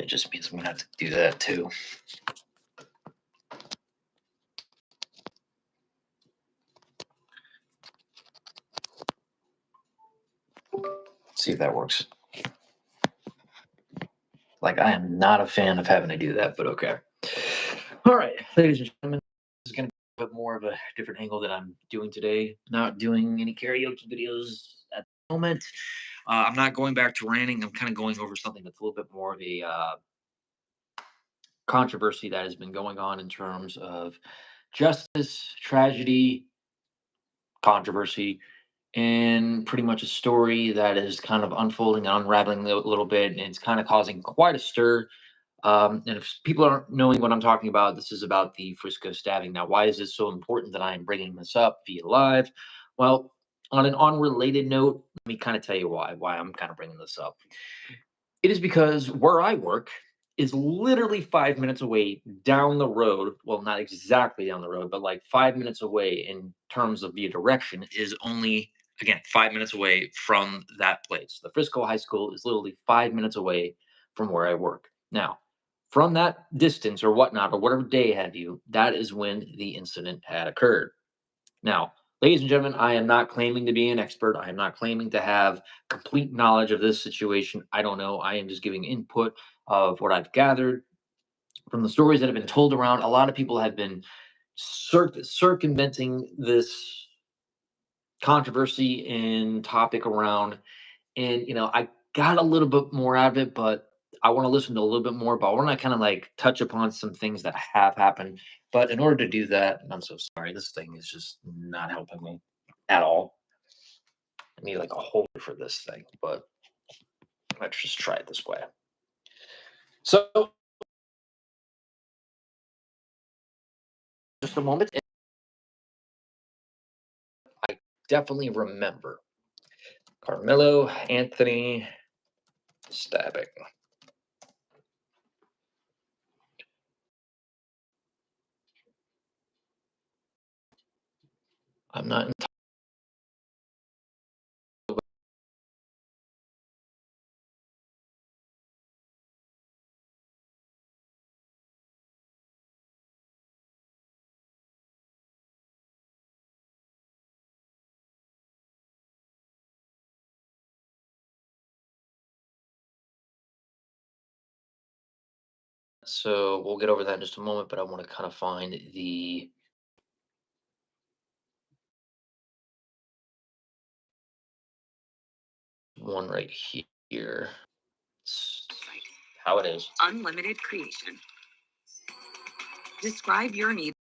It just means I'm gonna have to do that too. See if that works. Like, I am not a fan of having to do that, but okay. All right, ladies and gentlemen, this is going to be a bit more of a different angle that I'm doing today. Not doing any karaoke videos at the moment. I'm not going back to ranting. I'm kind of going over something that's a little bit more of a controversy that has been going on in terms of justice, tragedy, controversy, and pretty much a story that is kind of unfolding and unraveling a little bit, and it's kind of causing quite a stir. And if people aren't knowing what I'm talking about, this is about the Frisco stabbing. Now, why is this so important that I am bringing this up via live? Well, on an unrelated note, let me kind of tell you why I'm kind of bringing this up. It is because where I work is literally 5 minutes away down the road. Well, not exactly down the road, but like 5 minutes away in terms of the direction is only, again, 5 minutes away from that place. The Frisco High School is literally 5 minutes away from where I work. Now, from that distance or whatnot, or whatever day have you, that is when the incident had occurred. Now, ladies and gentlemen, I am not claiming to be an expert. I am not claiming to have complete knowledge of this situation. I don't know. I am just giving input of what I've gathered from the stories that have been told around. A lot of people have been circumventing this controversy and topic around. And, I got a little bit more out of it, but I want to listen to a little bit more. But I want to kind of like touch upon some things that have happened. But in order to do that, and I'm so sorry, this thing is just not helping me at all. I need like a holder for this thing, but let's just try it this way. So, just a moment. I definitely remember Carmelo Anthony stabbing. I'm not. So we'll get over that in just a moment, but I want to kind of find the one right here. It's how it is. Unlimited creation. Describe your needs,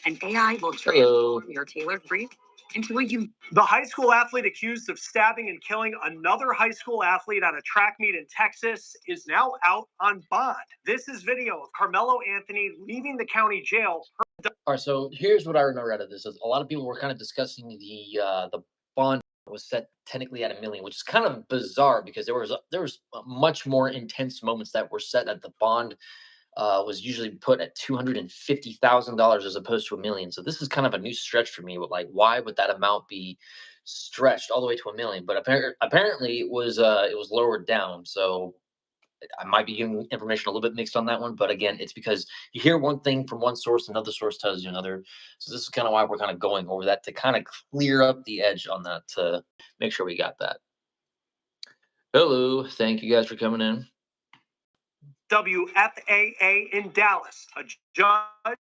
and AI will transform your tailored brief into a unique. The high school athlete accused of stabbing and killing another high school athlete at a track meet in Texas is now out on bond. This is video of Carmelo Anthony leaving the county jail. All right, so here's what I remember out of this. Is a lot of people were kind of discussing the bond was set technically at $1 million, which is kind of bizarre because there was much more intense moments that were set at the bond was usually put at $250,000 as opposed to $1 million. So this is kind of a new stretch for me. But like, why would that amount be stretched all the way to $1 million? But apparently it was lowered down. So I might be giving information a little bit mixed on that one, but again, it's because you hear one thing from one source, another source tells you another. So this is kind of why we're kind of going over that to kind of clear up the edge on that to make sure we got that. Hello, thank you guys for coming in. WFAA in Dallas, a judge.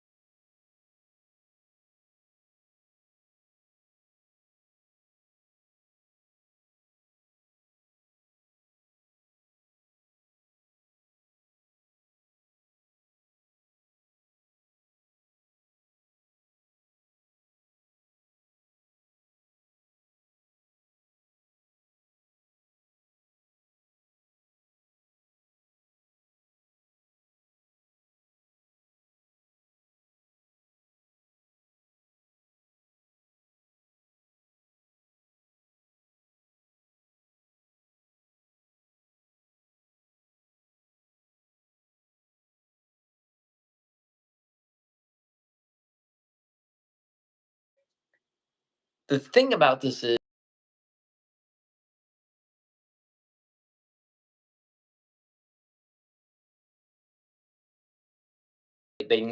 The thing about this is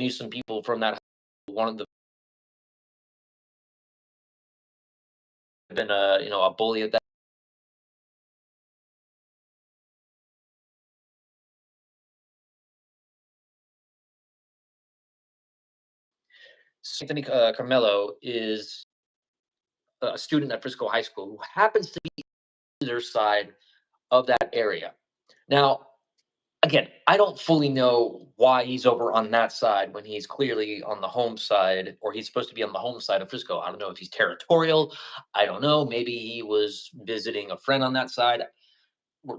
knew some people from that. One of the been a a bully at that. Anthony Carmelo is a student at Frisco High School who happens to be their side of that area. Now, again, I don't fully know why he's over on that side when he's clearly on the home side, or he's supposed to be on the home side of Frisco. I don't know if he's territorial. I don't know. Maybe he was visiting a friend on that side.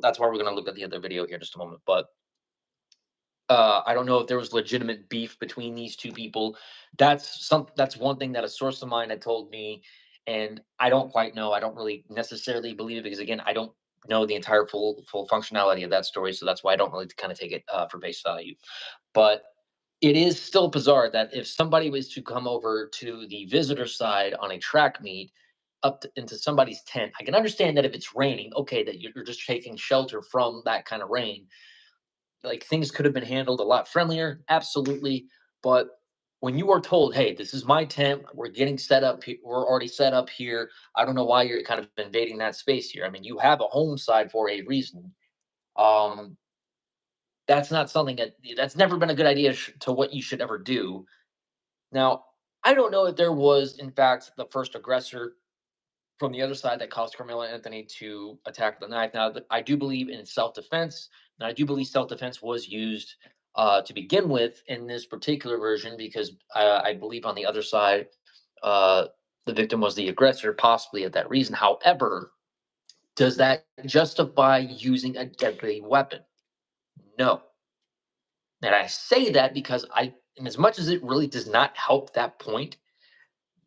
That's why we're going to look at the other video here in just a moment. But I don't know if there was legitimate beef between these two people. That's one thing that a source of mine had told me, and I don't quite know. I don't really necessarily believe it because again, I don't know the entire full functionality of that story, so that's why I don't really kind of take it for face value. But it is still bizarre that if somebody was to come over to the visitor side on a track meet into somebody's tent, I can understand that if it's raining, okay, that you're just taking shelter from that kind of rain, like things could have been handled a lot friendlier, absolutely. But when you are told, hey, this is my tent, we're getting set up, we're already set up here. I don't know why you're kind of invading that space here. I mean, you have a home side for a reason. Um, that's not something that's never been a good idea to what you should ever do. Now, I don't know if there was, in fact, the first aggressor from the other side that caused Carmelo Anthony to attack the knife. Now, I do believe in self-defense, and I do believe self-defense was used to begin with in this particular version because I believe on the other side, uh, the victim was the aggressor, possibly at that reason. However, does that justify using a deadly weapon? No. And I say that because and as much as it really does not help that point,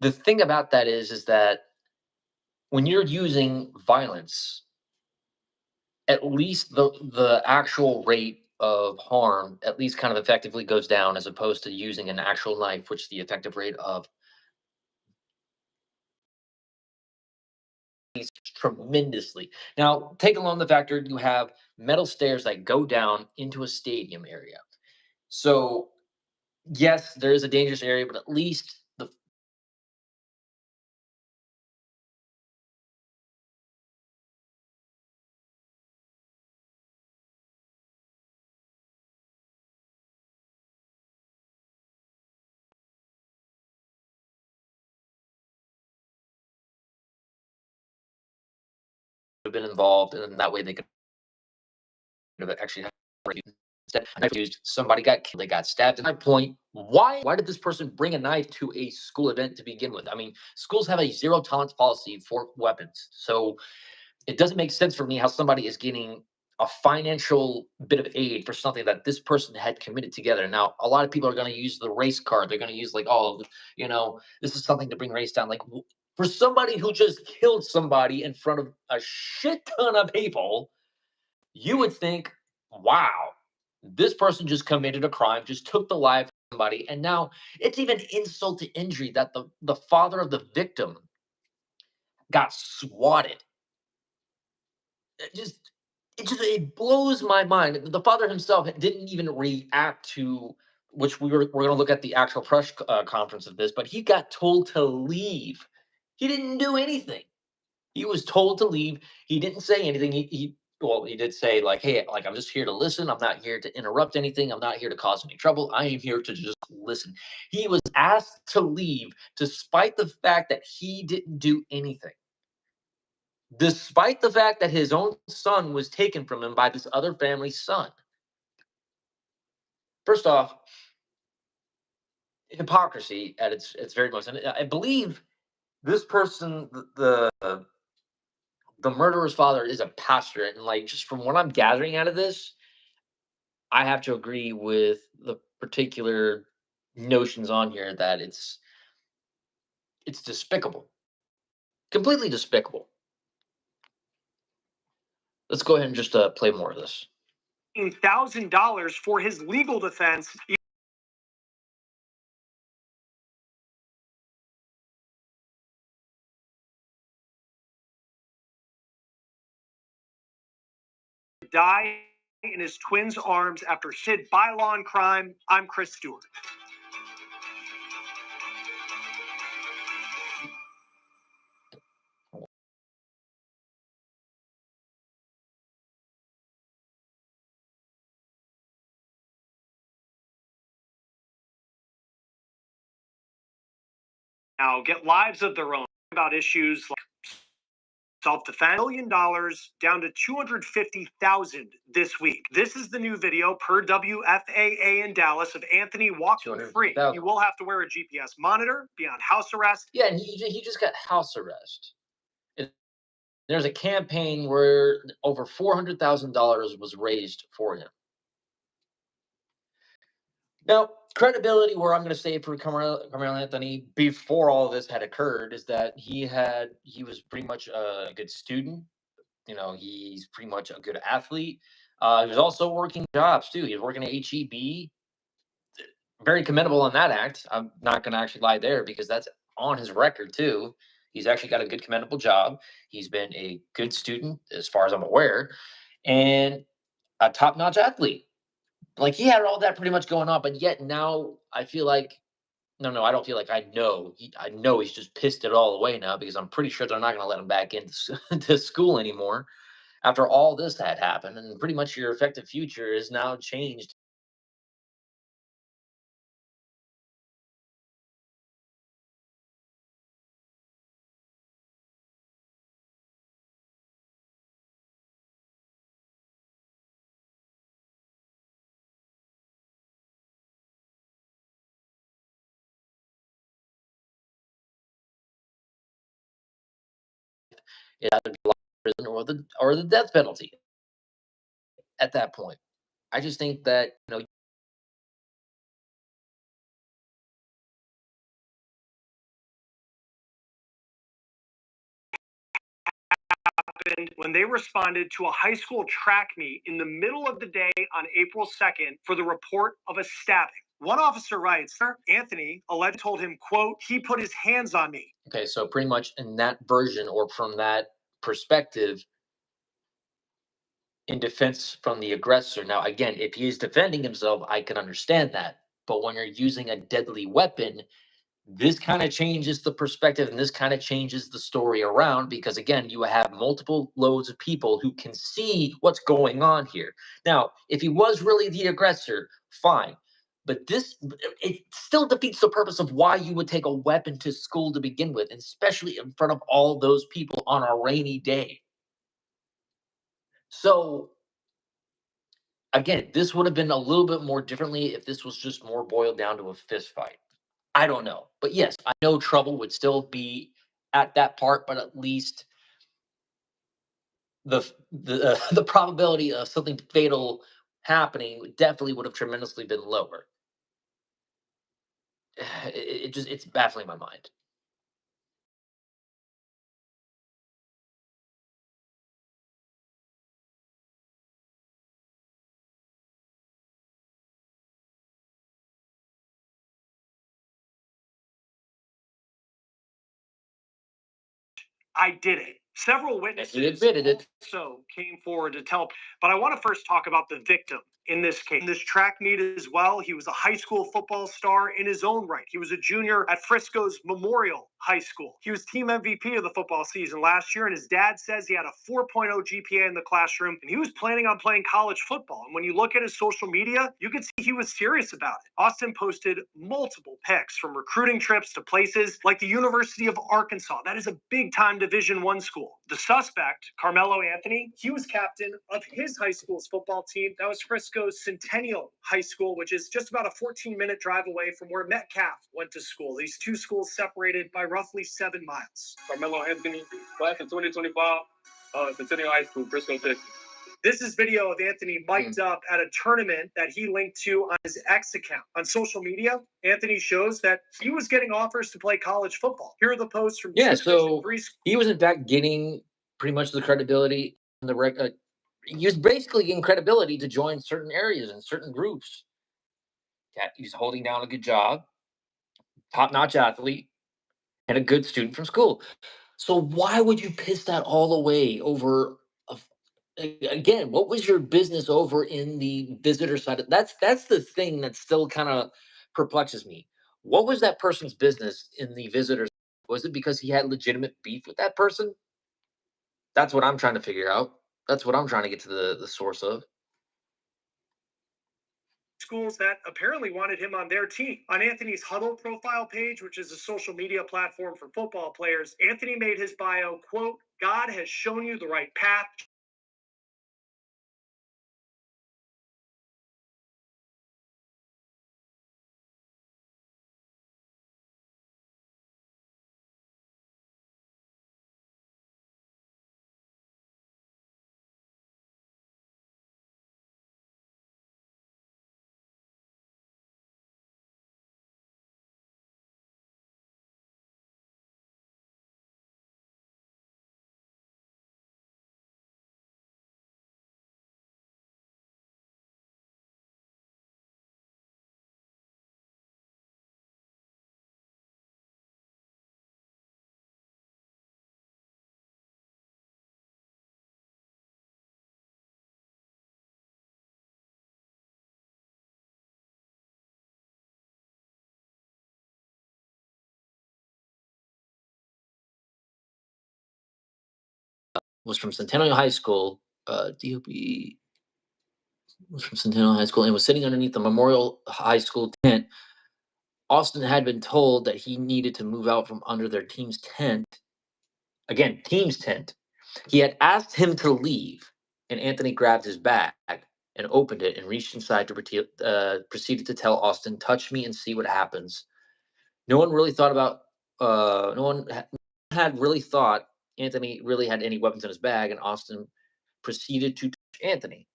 the thing about that is that when you're using violence, at least the actual rate of harm at least kind of effectively goes down as opposed to using an actual knife, which the effective rate of tremendously. Now, take along the factor you have metal stairs that go down into a stadium area. So, yes, there is a dangerous area, but at least the have been involved, and that way they could have actually had instead knife used. Somebody got killed. They got stabbed. At my point, why did this person bring a knife to a school event to begin with? I mean, schools have a zero tolerance policy for weapons, so it doesn't make sense for me how somebody is getting a financial bit of aid for something that this person had committed together. Now, a lot of people are going to use the race card. They're going to use like, oh, this is something to bring race down. Like for somebody who just killed somebody in front of a shit ton of people, you would think, wow, this person just committed a crime, just took the life of somebody, and now it's even insult to injury that the father of the victim got swatted. It blows my mind. The father himself didn't even react to which we're going to look at the actual press conference of this, but he got told to leave. He didn't do anything. He was told to leave. He didn't say anything. He did say like, "Hey, like I'm just here to listen. I'm not here to interrupt anything. I'm not here to cause any trouble. I am here to just listen." He was asked to leave despite the fact that he didn't do anything. Despite the fact that his own son was taken from him by this other family's son. First off, hypocrisy at its very most. And I believe this person, the murderer's father, is a pastor, and like just from what I'm gathering out of this, I have to agree with the particular notions on here that it's despicable, completely despicable. Let's go ahead and just play more of this. $1,000 for his legal defense. Die in his twins' arms after hit by law and crime. I'm Chris Stewart. now get lives of their own about issues like self-defense. $1 million down to 250,000 this week. This is the new video per WFAA in Dallas of Anthony walking free. You will have to wear a GPS monitor, be on house arrest. Yeah, and he just got house arrest. There's a campaign where over $400,000 was raised for him. Now, credibility, where I'm going to say for Carmelo Anthony before all this had occurred, is that he was pretty much a good student. You know, he's pretty much a good athlete. He was also working jobs too. He was working at HEB. Very commendable on that act. I'm not going to actually lie there because that's on his record too. He's actually got a good commendable job. He's been a good student as far as I'm aware, and a top-notch athlete. Like he had all that pretty much going on, but yet now I feel like no, I don't feel like I know. I know he's just pissed it all away now because I'm pretty sure they're not going to let him back into to school anymore after all this had happened, and pretty much your effective future is now changed. It either be life in prison or the death penalty. At that point, I just think that Happened when they responded to a high school track meet in the middle of the day on April 2nd for the report of a stabbing. One officer writes, Anthony allegedly told him, quote, he put his hands on me. Okay, so pretty much in that version or from that perspective, in defense from the aggressor. Now, again, if he is defending himself, I can understand that. But when you're using a deadly weapon, this kind of changes the perspective and this kind of changes the story around because, again, you have multiple loads of people who can see what's going on here. Now, if he was really the aggressor, fine. But it still defeats the purpose of why you would take a weapon to school to begin with, and especially in front of all those people on a rainy day. So, again, this would have been a little bit more differently if this was just more boiled down to a fist fight. I don't know. But yes, I know trouble would still be at that part, but at least the probability of something fatal happening definitely would have tremendously been lower. It's baffling my mind. I did it. Several witnesses He admitted it. also came forward to tell, but I want to first talk about the victim in this case. In this track meet as well, he was a high school football star in his own right. He was a junior at Frisco's Memorial High School. He was team MVP of the football season last year, and his dad says he had a 4.0 GPA in the classroom, and he was planning on playing college football. And when you look at his social media, you can see he was serious about it. Austin posted multiple pics from recruiting trips to places like the University of Arkansas. That is a big-time Division I school. The suspect, Carmelo Anthony, he was captain of his high school's football team. That was Frisco's Centennial High School, which is just about a 14-minute drive away from where Metcalf went to school. These two schools separated by roughly 7 miles. Carmelo Anthony, class of 2025, Centennial High School, Frisco, Texas. This is video of Anthony mic'd up at a tournament that he linked to on his X account. On social media, Anthony shows that he was getting offers to play college football. Here are the posts from so he was in fact getting pretty much the credibility in the he was basically getting credibility to join certain areas and certain groups. He's holding down a good job, top-notch athlete, and a good student from school. So why would you piss that all away over again, what was your business over in the visitor side? That's the thing that still kind of perplexes me. What was that person's business in the visitors? Was it because he had legitimate beef with that person? That's what I'm trying to figure out. That's what I'm trying to get to the source of. schools that apparently wanted him on their team. On Anthony's Huddle profile page, which is a social media platform for football players, Anthony made his bio, quote, "God has shown you the right path." Was from Centennial High School. DOB was from Centennial High School and was sitting underneath the Memorial High School tent. Austin had been told that he needed to move out from under their team's tent. Again, team's tent. He had asked him to leave, and Anthony grabbed his bag and opened it and reached inside to proceeded to tell Austin, "Touch me and see what happens." No one really thought about. No one had really thought Anthony really had any weapons in his bag, and Austin proceeded to touch Anthony.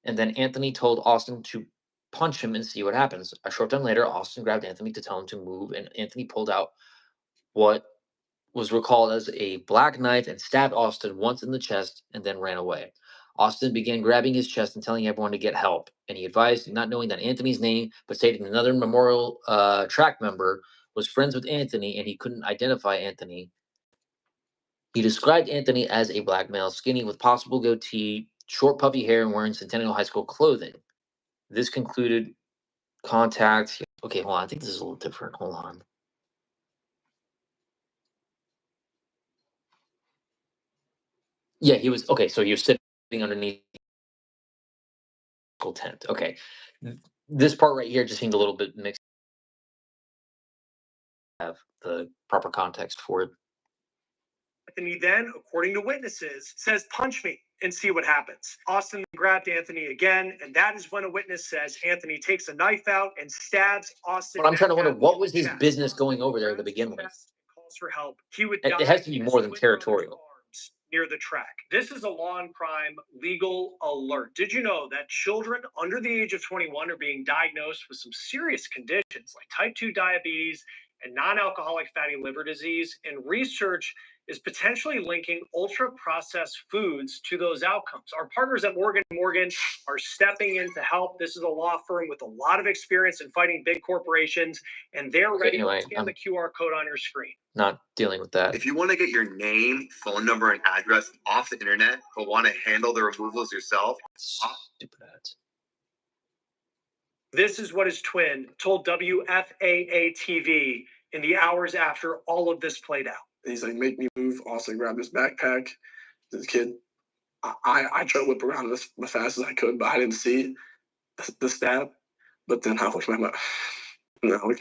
And then Anthony told Austin to punch him and see what happens. A short time later, Austin grabbed Anthony to tell him to move, and Anthony pulled out what was recalled as a black knife and stabbed Austin once in the chest and then ran away. Austin began grabbing his chest and telling everyone to get help, and he advised, not knowing that Anthony's name, but stating another Memorial track member was friends with Anthony and he couldn't identify Anthony. He described Anthony as a black male, skinny with possible goatee, short puffy hair, and wearing Centennial High School clothing. This concluded contact. Okay, hold on. I think this is a little different. Hold on. Yeah, he was okay. So he was sitting underneath the school tent. Okay, this part right here just seemed a little bit mixed. Have the proper context for it. Anthony then, according to witnesses, says, "Punch me and see what happens." Austin grabbed Anthony again, and that is when a witness says Anthony takes a knife out and stabs Austin. But I'm trying to wonder, what in was the his chest. business going over there to begin with? Calls for help. He would It die has to be in his more than twin brother's territorial. arms near the track. This is a law and crime legal alert. Did you know that children under the age of 21 are being diagnosed with some serious conditions like type 2 diabetes and non-alcoholic fatty liver disease? And research is potentially linking ultra-processed foods to those outcomes. Our partners at Morgan & Morgan are stepping in to help. This is a law firm with a lot of experience in fighting big corporations, and they're ready Anyway, to scan the QR code on your screen. Not dealing with that. If you want to get your name, phone number, and address off the internet, but want to handle the removals yourself, Stupid ads. This is what his twin told WFAA TV in the hours after all of this played out. He's like, "Make me move." Also grabbed his backpack. This kid, I tried to whip around as fast as I could, but I didn't see the stab. But then I looked at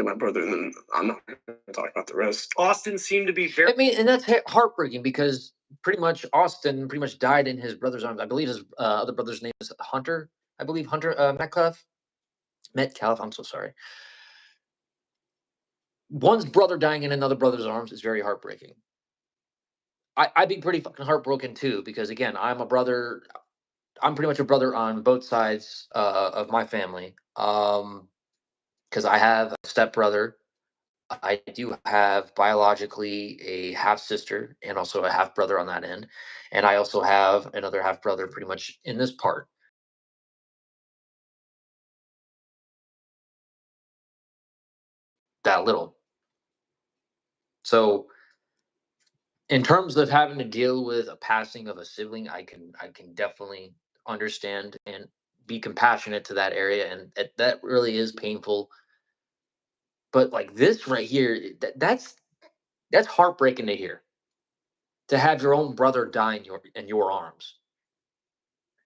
my brother, and then I'm not going to talk about the rest. Austin seemed to be very. I mean, and that's heartbreaking because pretty much Austin died in his brother's arms. I believe his other brother's name is Hunter. I believe Hunter Metcalf. I'm so sorry. One's brother dying in another brother's arms is very heartbreaking. I'd be pretty fucking heartbroken too, because again, I'm a brother. I'm pretty much a brother on both sides of my family. Because I have a stepbrother. I do have biologically a half sister and also a half brother on that end. And I also have another half brother pretty much in this part. That little. So in terms of having to deal with a passing of a sibling, I can definitely understand and be compassionate to that area, and that really is painful. But like this right here, that's heartbreaking to hear. To have your own brother die in your arms.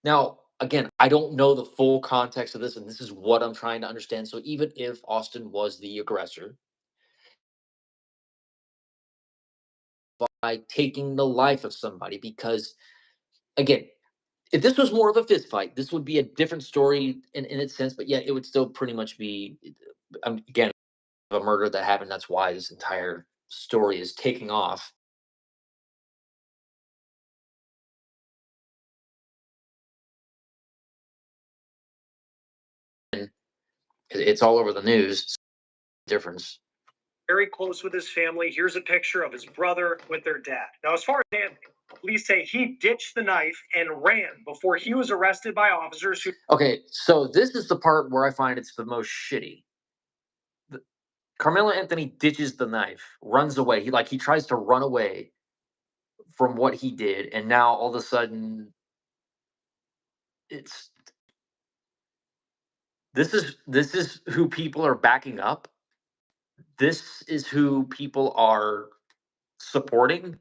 Now, again, I don't know the full context of this, and this is what I'm trying to understand. So even if Austin was the aggressor, by taking the life of somebody, because again, if this was more of a fist fight, this would be a different story in its sense, but yeah, it would still pretty much be, again, a murder that happened. That's why this entire story is taking off. And it's all over the news. Difference. Very close with his family. Here's a picture of his brother with their dad. Now, as far as Anthony, police say he ditched the knife and ran before he was arrested by officers who. Okay, so this is the part where I find it's the most shitty. Carmelo Anthony ditches the knife, runs away. He tries to run away from what he did, and now all of a sudden, it's this is who people are backing up. This is who people are supporting.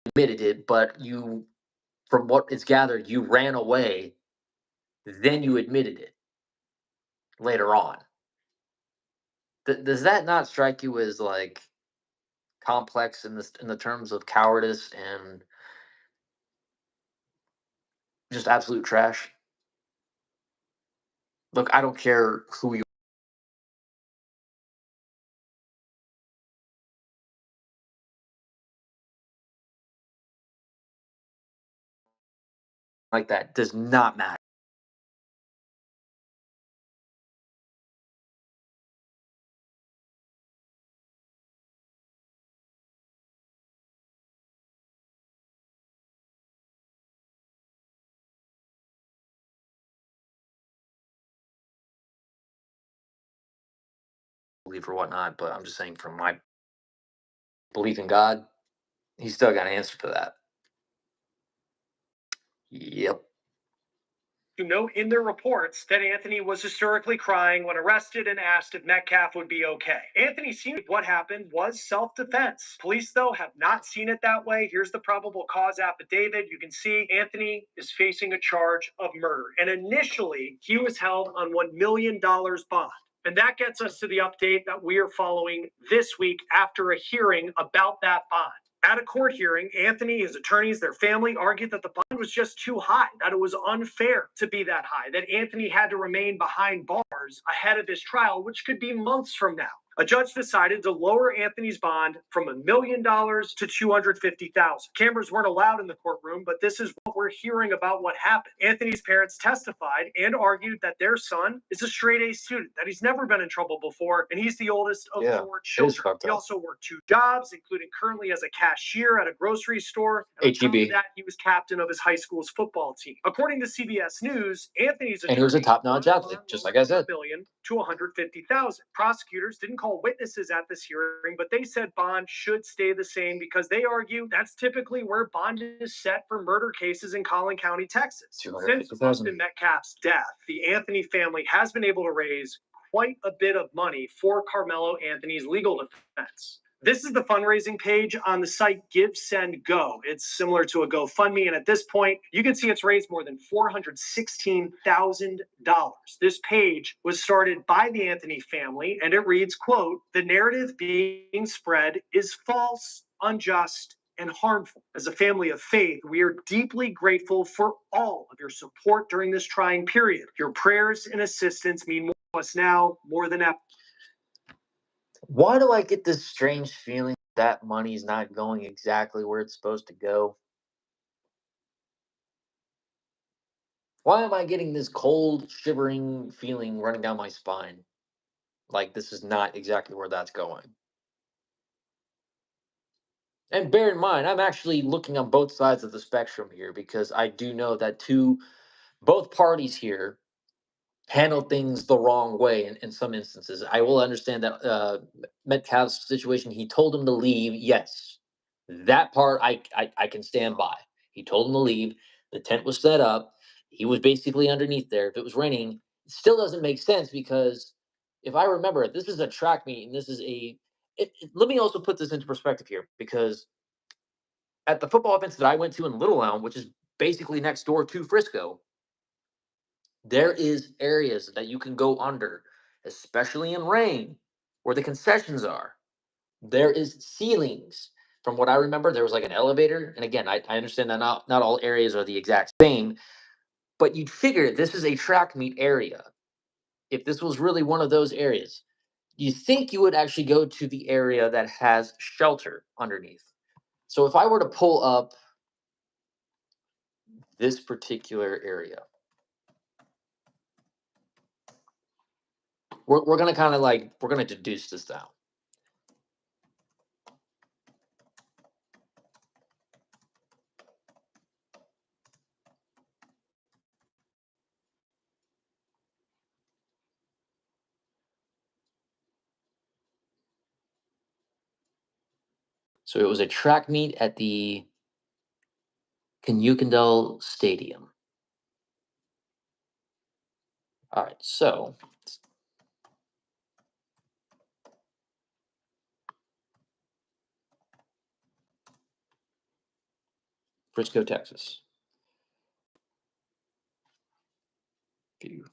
Admitted it, but you, from what is gathered, you ran away, then you admitted it later on. Does that not strike you as like complex in the terms of cowardice and just absolute trash? Look, I don't care who you like, that does not matter. Believe or whatnot, but I'm just saying from my belief in God, he's still got an answer for that. Yep. To note in their reports that Anthony was hysterically crying when arrested and asked if Metcalf would be okay. Anthony seemed what happened was self-defense. Police, though, have not seen it that way. Here's the probable cause affidavit. You can see Anthony is facing a charge of murder. And initially, he was held on $1 million bond. And that gets us to the update that we are following this week after a hearing about that bond. At a court hearing, Anthony, his attorneys, their family argued that the bond was just too high, that it was unfair to be that high, that Anthony had to remain behind bars ahead of his trial, which could be months from now. A judge decided to lower Anthony's bond from $1 million to $250,000. Cameras weren't allowed in the courtroom, but this is what we're hearing about what happened. Anthony's parents testified and argued that their son is a straight-A student, that he's never been in trouble before, and he's the oldest of four children. He also worked 2 jobs, including currently as a cashier at a grocery store. And on top of that, he was captain of his high school's football team. According to CBS News, Anthony's And he was a top-notch athlete, just like I said. $1 million to $150,000. Prosecutors didn't call witnesses at this hearing, but they said bond should stay the same because they argue that's typically where bond is set for murder cases in Collin County, Texas. Since Austin Metcalf's death, the Anthony family has been able to raise quite a bit of money for Carmelo Anthony's legal defense. This is the fundraising page on the site Give, Send, Go. It's similar to a GoFundMe, and at this point, you can see it's raised more than $416,000. This page was started by the Anthony family, and it reads, quote, "The narrative being spread is false, unjust, and harmful. As a family of faith, we are deeply grateful for all of your support during this trying period. Your prayers and assistance mean more to us now more than ever." Why do I get this strange feeling that money's not going exactly where it's supposed to go? Why am I getting this cold, shivering feeling running down my spine? Like this is not exactly where that's going. And bear in mind, I'm actually looking on both sides of the spectrum here because I do know that both parties here handle things the wrong way in some instances. I will understand that Metcalf's situation, he told him to leave. Yes, that part I can stand by. He told him to leave. The tent was set up. He was basically underneath there. If it was raining, it still doesn't make sense because if I remember, this is a track meet and this is a let me also put this into perspective here, because at the football events that I went to in Little Elm, which is basically next door to Frisco, there is areas that you can go under, especially in rain, where the concessions are. There is ceilings. From what I remember, there was like an elevator. And again, I understand that not all areas are the exact same, but you'd figure this is a track meet area. If this was really one of those areas, you think you would actually go to the area that has shelter underneath. So if I were to pull up this particular area, we're going to kind of like, we're going to deduce this down. So it was a track meet at the Canyukandel Stadium. All right, so Frisco, Texas. View.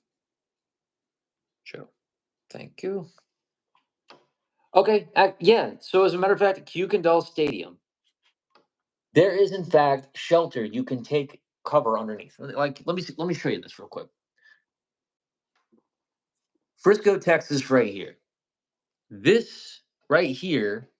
Show. Thank you. Okay, yeah. So as a matter of fact, Canyukandel Stadium, there is in fact shelter you can take cover underneath. Like, let me show you this real quick. Frisco, Texas, right here. This right here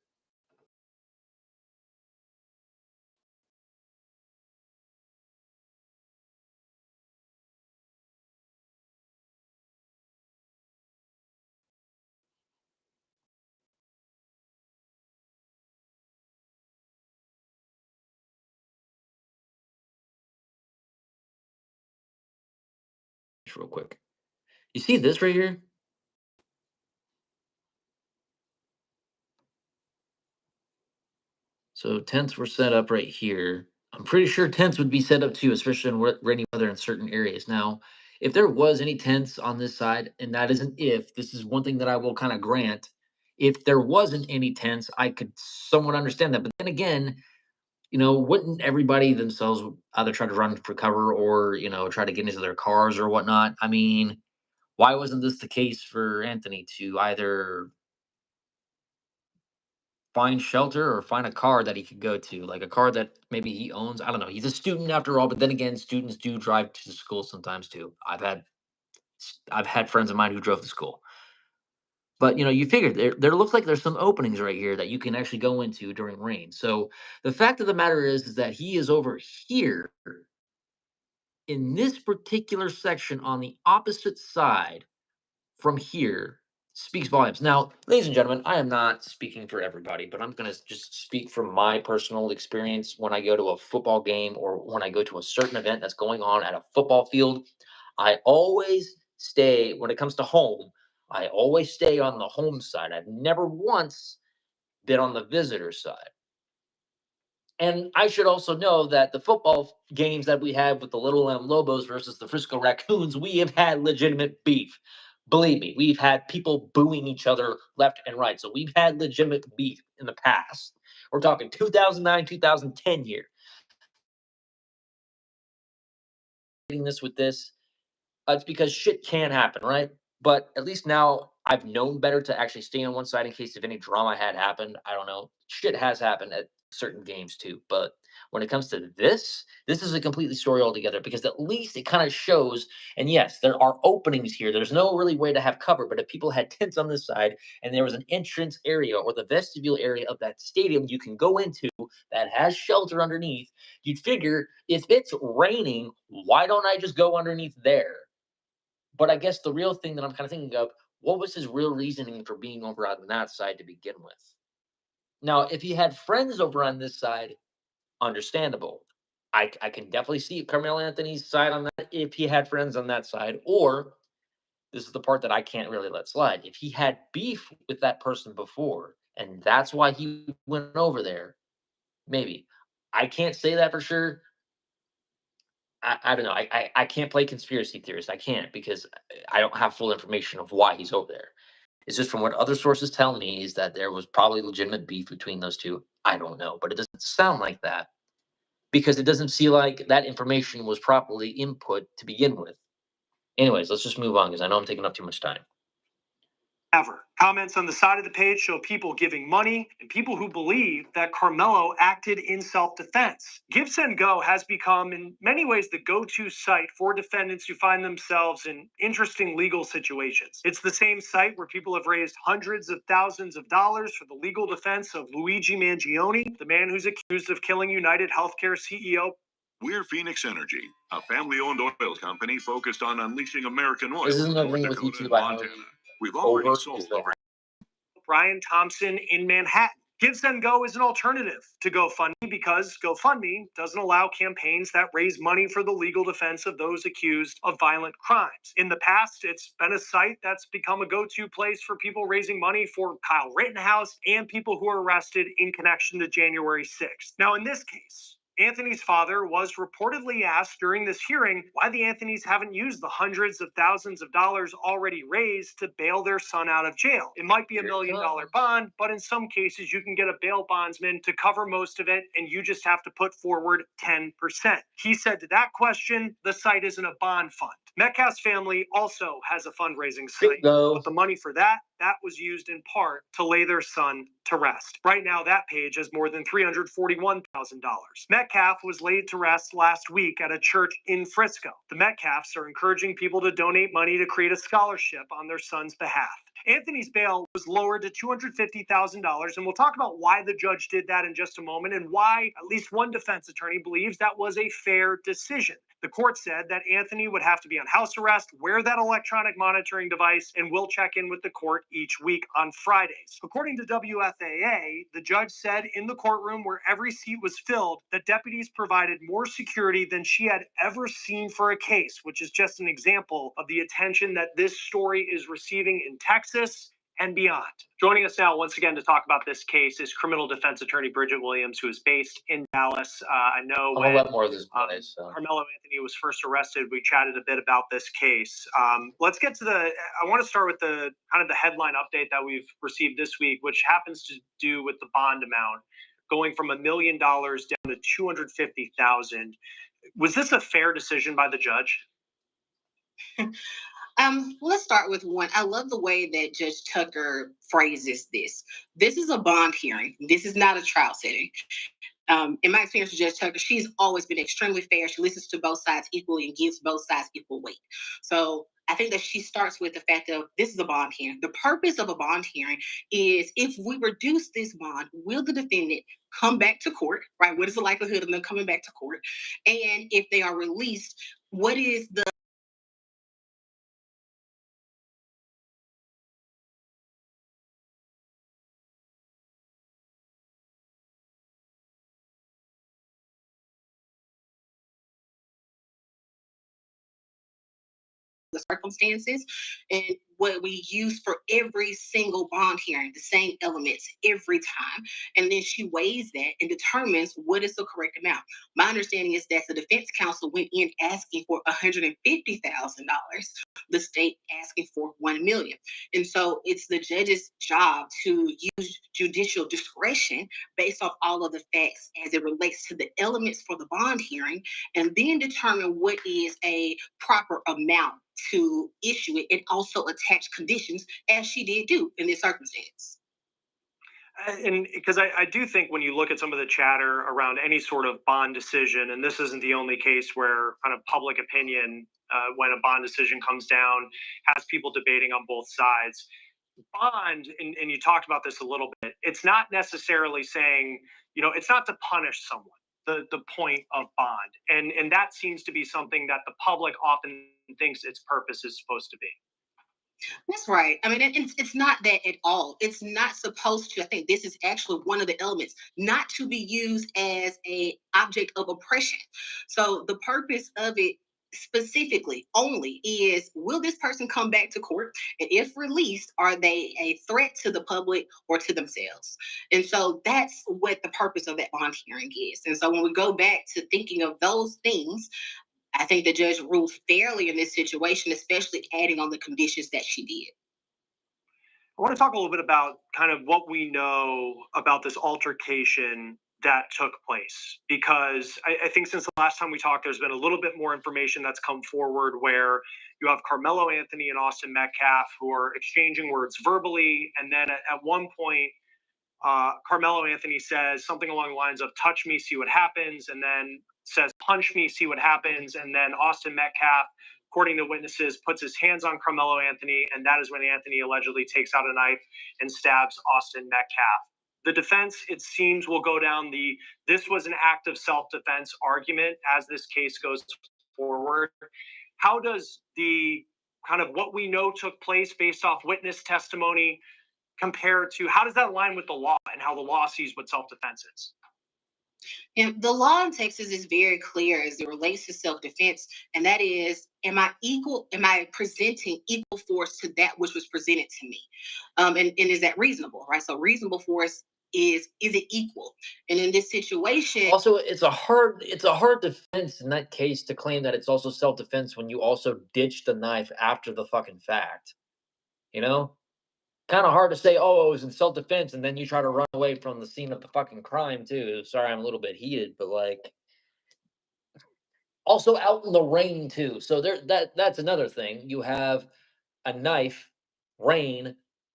real quick. You see this right here? So tents were set up right here. I'm pretty sure tents would be set up too, especially in rainy weather in certain areas. Now, if there was any tents on this side, and that isn't if, this is one thing that I will kind of grant. If there wasn't any tents, I could somewhat understand that. But then again, wouldn't everybody themselves either try to run for cover or, try to get into their cars or whatnot? I mean, why wasn't this the case for Anthony to either find shelter or find a car that he could go to, like a car that maybe he owns? I don't know. He's a student after all, but then again, students do drive to school sometimes too. I've had friends of mine who drove to school. But you figure there looks like there's some openings right here that you can actually go into during rain. So the fact of the matter is that he is over here in this particular section on the opposite side from here speaks volumes. Now, ladies and gentlemen, I am not speaking for everybody, but I'm going to just speak from my personal experience when I go to a football game or when I go to a certain event that's going on at a football field. I always stay, when it comes to home, I always stay on the home side. I've never once been on the visitor side. And I should also know that the football games that we have with the Little M Lobos versus the Frisco Raccoons, we have had legitimate beef. Believe me, we've had people booing each other left and right. So we've had legitimate beef in the past. We're talking 2009, 2010 year. This with this, it's because shit can happen, right? But at least now I've known better to actually stay on one side in case if any drama had happened. I don't know. Shit has happened at certain games too. But when it comes to this is a completely story altogether, because at least it kind of shows. And yes, there are openings here. There's no really way to have cover. But if people had tents on this side and there was an entrance area or the vestibule area of that stadium you can go into that has shelter underneath, you'd figure if it's raining, why don't I just go underneath there? But I guess the real thing that I'm kind of thinking of, what was his real reasoning for being over on that side to begin with? Now, if he had friends over on this side, understandable. I can definitely see Carmelo Anthony's side on that if he had friends on that side. Or this is the part that I can't really let slide. If he had beef with that person before, and that's why he went over there, maybe. I can't say that for sure. I don't know. I can't play conspiracy theorist. I can't, because I don't have full information of why he's over there. It's just from what other sources tell me is that there was probably legitimate beef between those two. I don't know, but it doesn't sound like that because it doesn't seem like that information was properly input to begin with. Anyways, let's just move on because I know I'm taking up too much time. Ever. Comments on the side of the page show people giving money and people who believe that Carmelo acted in self-defense. Give Send Go has become, in many ways, the go-to site for defendants who find themselves in interesting legal situations. It's the same site where people have raised hundreds of thousands of dollars for the legal defense of Luigi Mangione, the man who's accused of killing United Healthcare CEO. We're Phoenix Energy, a family-owned oil company focused on unleashing American oil. This isn't in a North ring with Dakota YouTube, and I know. Montana. We've already Over sold is the over. Brian Thompson in Manhattan. Give Send Go is an alternative to GoFundMe because GoFundMe doesn't allow campaigns that raise money for the legal defense of those accused of violent crimes. In the past, it's been a site that's become a go-to place for people raising money for Kyle Rittenhouse and people who were arrested in connection to January 6th. Now, in this case, Anthony's father was reportedly asked during this hearing why the Anthonys haven't used the hundreds of thousands of dollars already raised to bail their son out of jail. It might be $1 million bond, but in some cases you can get a bail bondsman to cover most of it and you just have to put forward 10%. He said to that question, the site isn't a bond fund. Metcalf's family also has a fundraising site, but the money for that was used in part to lay their son to rest. Right now, that page has more than $341,000. Metcalf was laid to rest last week at a church in Frisco. The Metcalfs are encouraging people to donate money to create a scholarship on their son's behalf. Anthony's bail was lowered to $250,000, and we'll talk about why the judge did that in just a moment and why at least one defense attorney believes that was a fair decision. The court said that Anthony would have to be on house arrest, wear that electronic monitoring device, and will check in with the court each week on Fridays. According to WFAA, the judge said in the courtroom where every seat was filled that deputies provided more security than she had ever seen for a case, which is just an example of the attention that this story is receiving in Texas and beyond. Joining us now once again to talk about this case is criminal defense attorney Bridget Williams, who is based in Dallas. I know when more of this place, Carmelo Anthony was first arrested, we chatted a bit about this case. Let's get to I want to start with the kind of the headline update that we've received this week, which happens to do with the bond amount going from $1 million down to $250,000. Was this a fair decision by the judge? Let's start with one. I love the way that Judge Tucker phrases this. This is a bond hearing. This is not a trial setting. In my experience with Judge Tucker, she's always been extremely fair. She listens to both sides equally and gives both sides equal weight. So I think that she starts with the fact of this is a bond hearing. The purpose of a bond hearing is if we reduce this bond, will the defendant come back to court, right? What is the likelihood of them coming back to court? And if they are released, what is the circumstances and what we use for every single bond hearing, the same elements every time. And then she weighs that and determines what is the correct amount. My understanding is that the defense counsel went in asking for $150,000, the state asking for $1 million. And so it's the judge's job to use judicial discretion based off all of the facts as it relates to the elements for the bond hearing, and then determine what is a proper amount to issue it and also attach conditions as she did do in this circumstance. And because I do think when you look at some of the chatter around any sort of bond decision, and this isn't the only case where kind of public opinion, when a bond decision comes down, has people debating on both sides. Bond, and you talked about this a little bit, it's not necessarily saying, it's not to punish someone. The point of bond. And that seems to be something that the public often thinks its purpose is supposed to be. That's right. I mean, it's not that at all. It's not supposed to. I think this is actually one of the elements, not to be used as an object of oppression. So the purpose of it specifically only is, will this person come back to court? And if released, are they a threat to the public or to themselves? And so that's what the purpose of that bond hearing is. And so when we go back to thinking of those things, I think the judge ruled fairly in this situation, especially adding on the conditions that she did. I want to talk a little bit about kind of what we know about this altercation that took place, because I think since the last time we talked, there's been a little bit more information that's come forward where you have Carmelo Anthony and Austin Metcalf who are exchanging words verbally. And then at one point, Carmelo Anthony says something along the lines of touch me, see what happens, and then says punch me, see what happens. And then Austin Metcalf, according to witnesses, puts his hands on Carmelo Anthony, and that is when Anthony allegedly takes out a knife and stabs Austin Metcalf. The defense, it seems, will go down the this was an act of self-defense argument as this case goes forward. How does the kind of what we know took place based off witness testimony compared to, how does that align with the law and how the law sees what self-defense is? And the law in Texas is very clear as it relates to self-defense, and that is, am I presenting equal force to that which was presented to me? And is that reasonable, right? So reasonable force is it equal? And in this situation, Also, it's a hard defense in that case to claim that it's also self-defense when you also ditch the knife after the fucking fact. You know? Kind of hard to say, oh, it was in self-defense, and then you try to run away from the scene of the fucking crime too. Sorry, I'm a little bit heated, but like, also out in the rain too. So that's another thing. You have a knife, rain,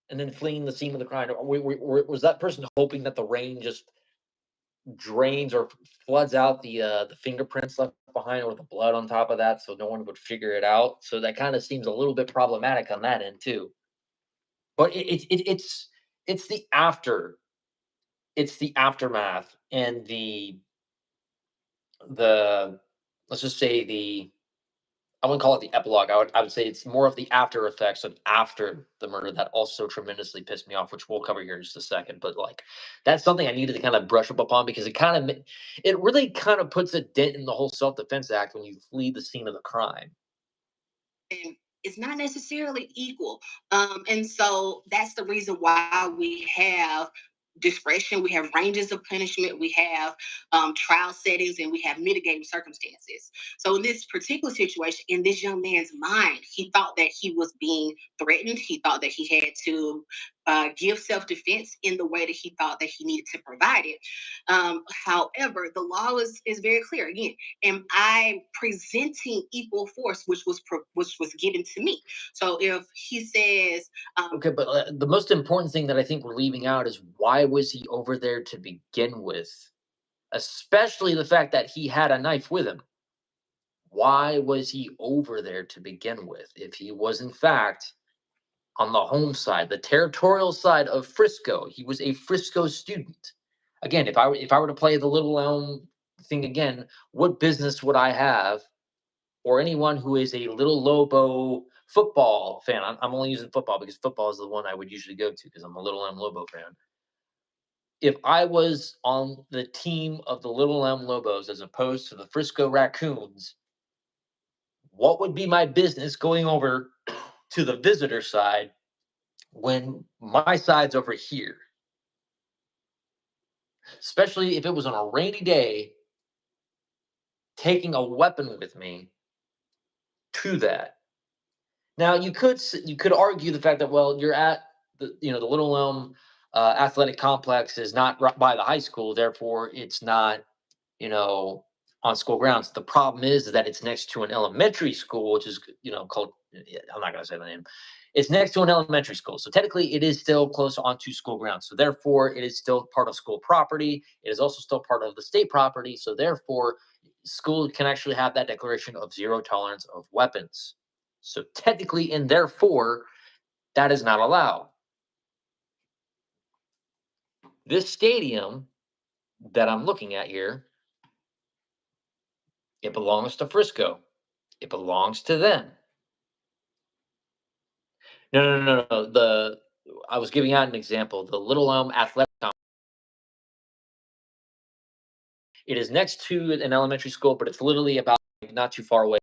and then fleeing the scene of the crime. Was that person hoping that the rain just drains or floods out the fingerprints left behind or the blood on top of that, so no one would figure it out? So that kind of seems a little bit problematic on that end too. But it's the aftermath and the let's just say I wouldn't call it the epilogue. I would say it's more of the after effects of after the murder that also tremendously pissed me off, which we'll cover here in just a second. But like, that's something I needed to kind of brush up upon, because it really kind of puts a dent in the whole self-defense act when you flee the scene of the crime. and it's not necessarily equal. And so that's the reason why we have discretion, we have ranges of punishment, we have trial settings, and we have mitigating circumstances. So in this particular situation, in this young man's mind, he thought that he was being threatened. He thought that he had to give self-defense in the way that he thought that he needed to provide it. However, the law is very clear. Again, am I presenting equal force, which was given to me? So if he says, Okay, but the most important thing that I think we're leaving out is, why was he over there to begin with? Especially the fact that he had a knife with him. Why was he over there to begin with? If he was, in fact, on the home side, the territorial side of Frisco, he was a Frisco student. Again, if I were to play the Little Elm thing again, what business would I have, or anyone who is a Little Lobo football fan? I'm only using football because football is the one I would usually go to because I'm a Little Elm Lobo fan. If I was on the team of the Little Elm Lobos as opposed to the Frisco Raccoons, what would be my business going over to the visitor side when my side's over here? Especially if it was on a rainy day, taking a weapon with me to that. Now you could argue the fact that, well, you're at the Little Elm athletic complex is not right by the high school, therefore it's not on school grounds. The problem is that it's next to an elementary school, which is called, I'm not going to say the name. It's next to an elementary school, so technically it is still close onto school grounds. So therefore, it is still part of school property. It is also still part of the state property. So therefore, school can actually have that declaration of zero tolerance of weapons. So technically, and therefore, that is not allowed. This stadium that I'm looking at here, it belongs to Frisco. It belongs to them. No. I was giving out an example. The Little Elm Athletic Complex. It is next to an elementary school, but it's literally about not too far away.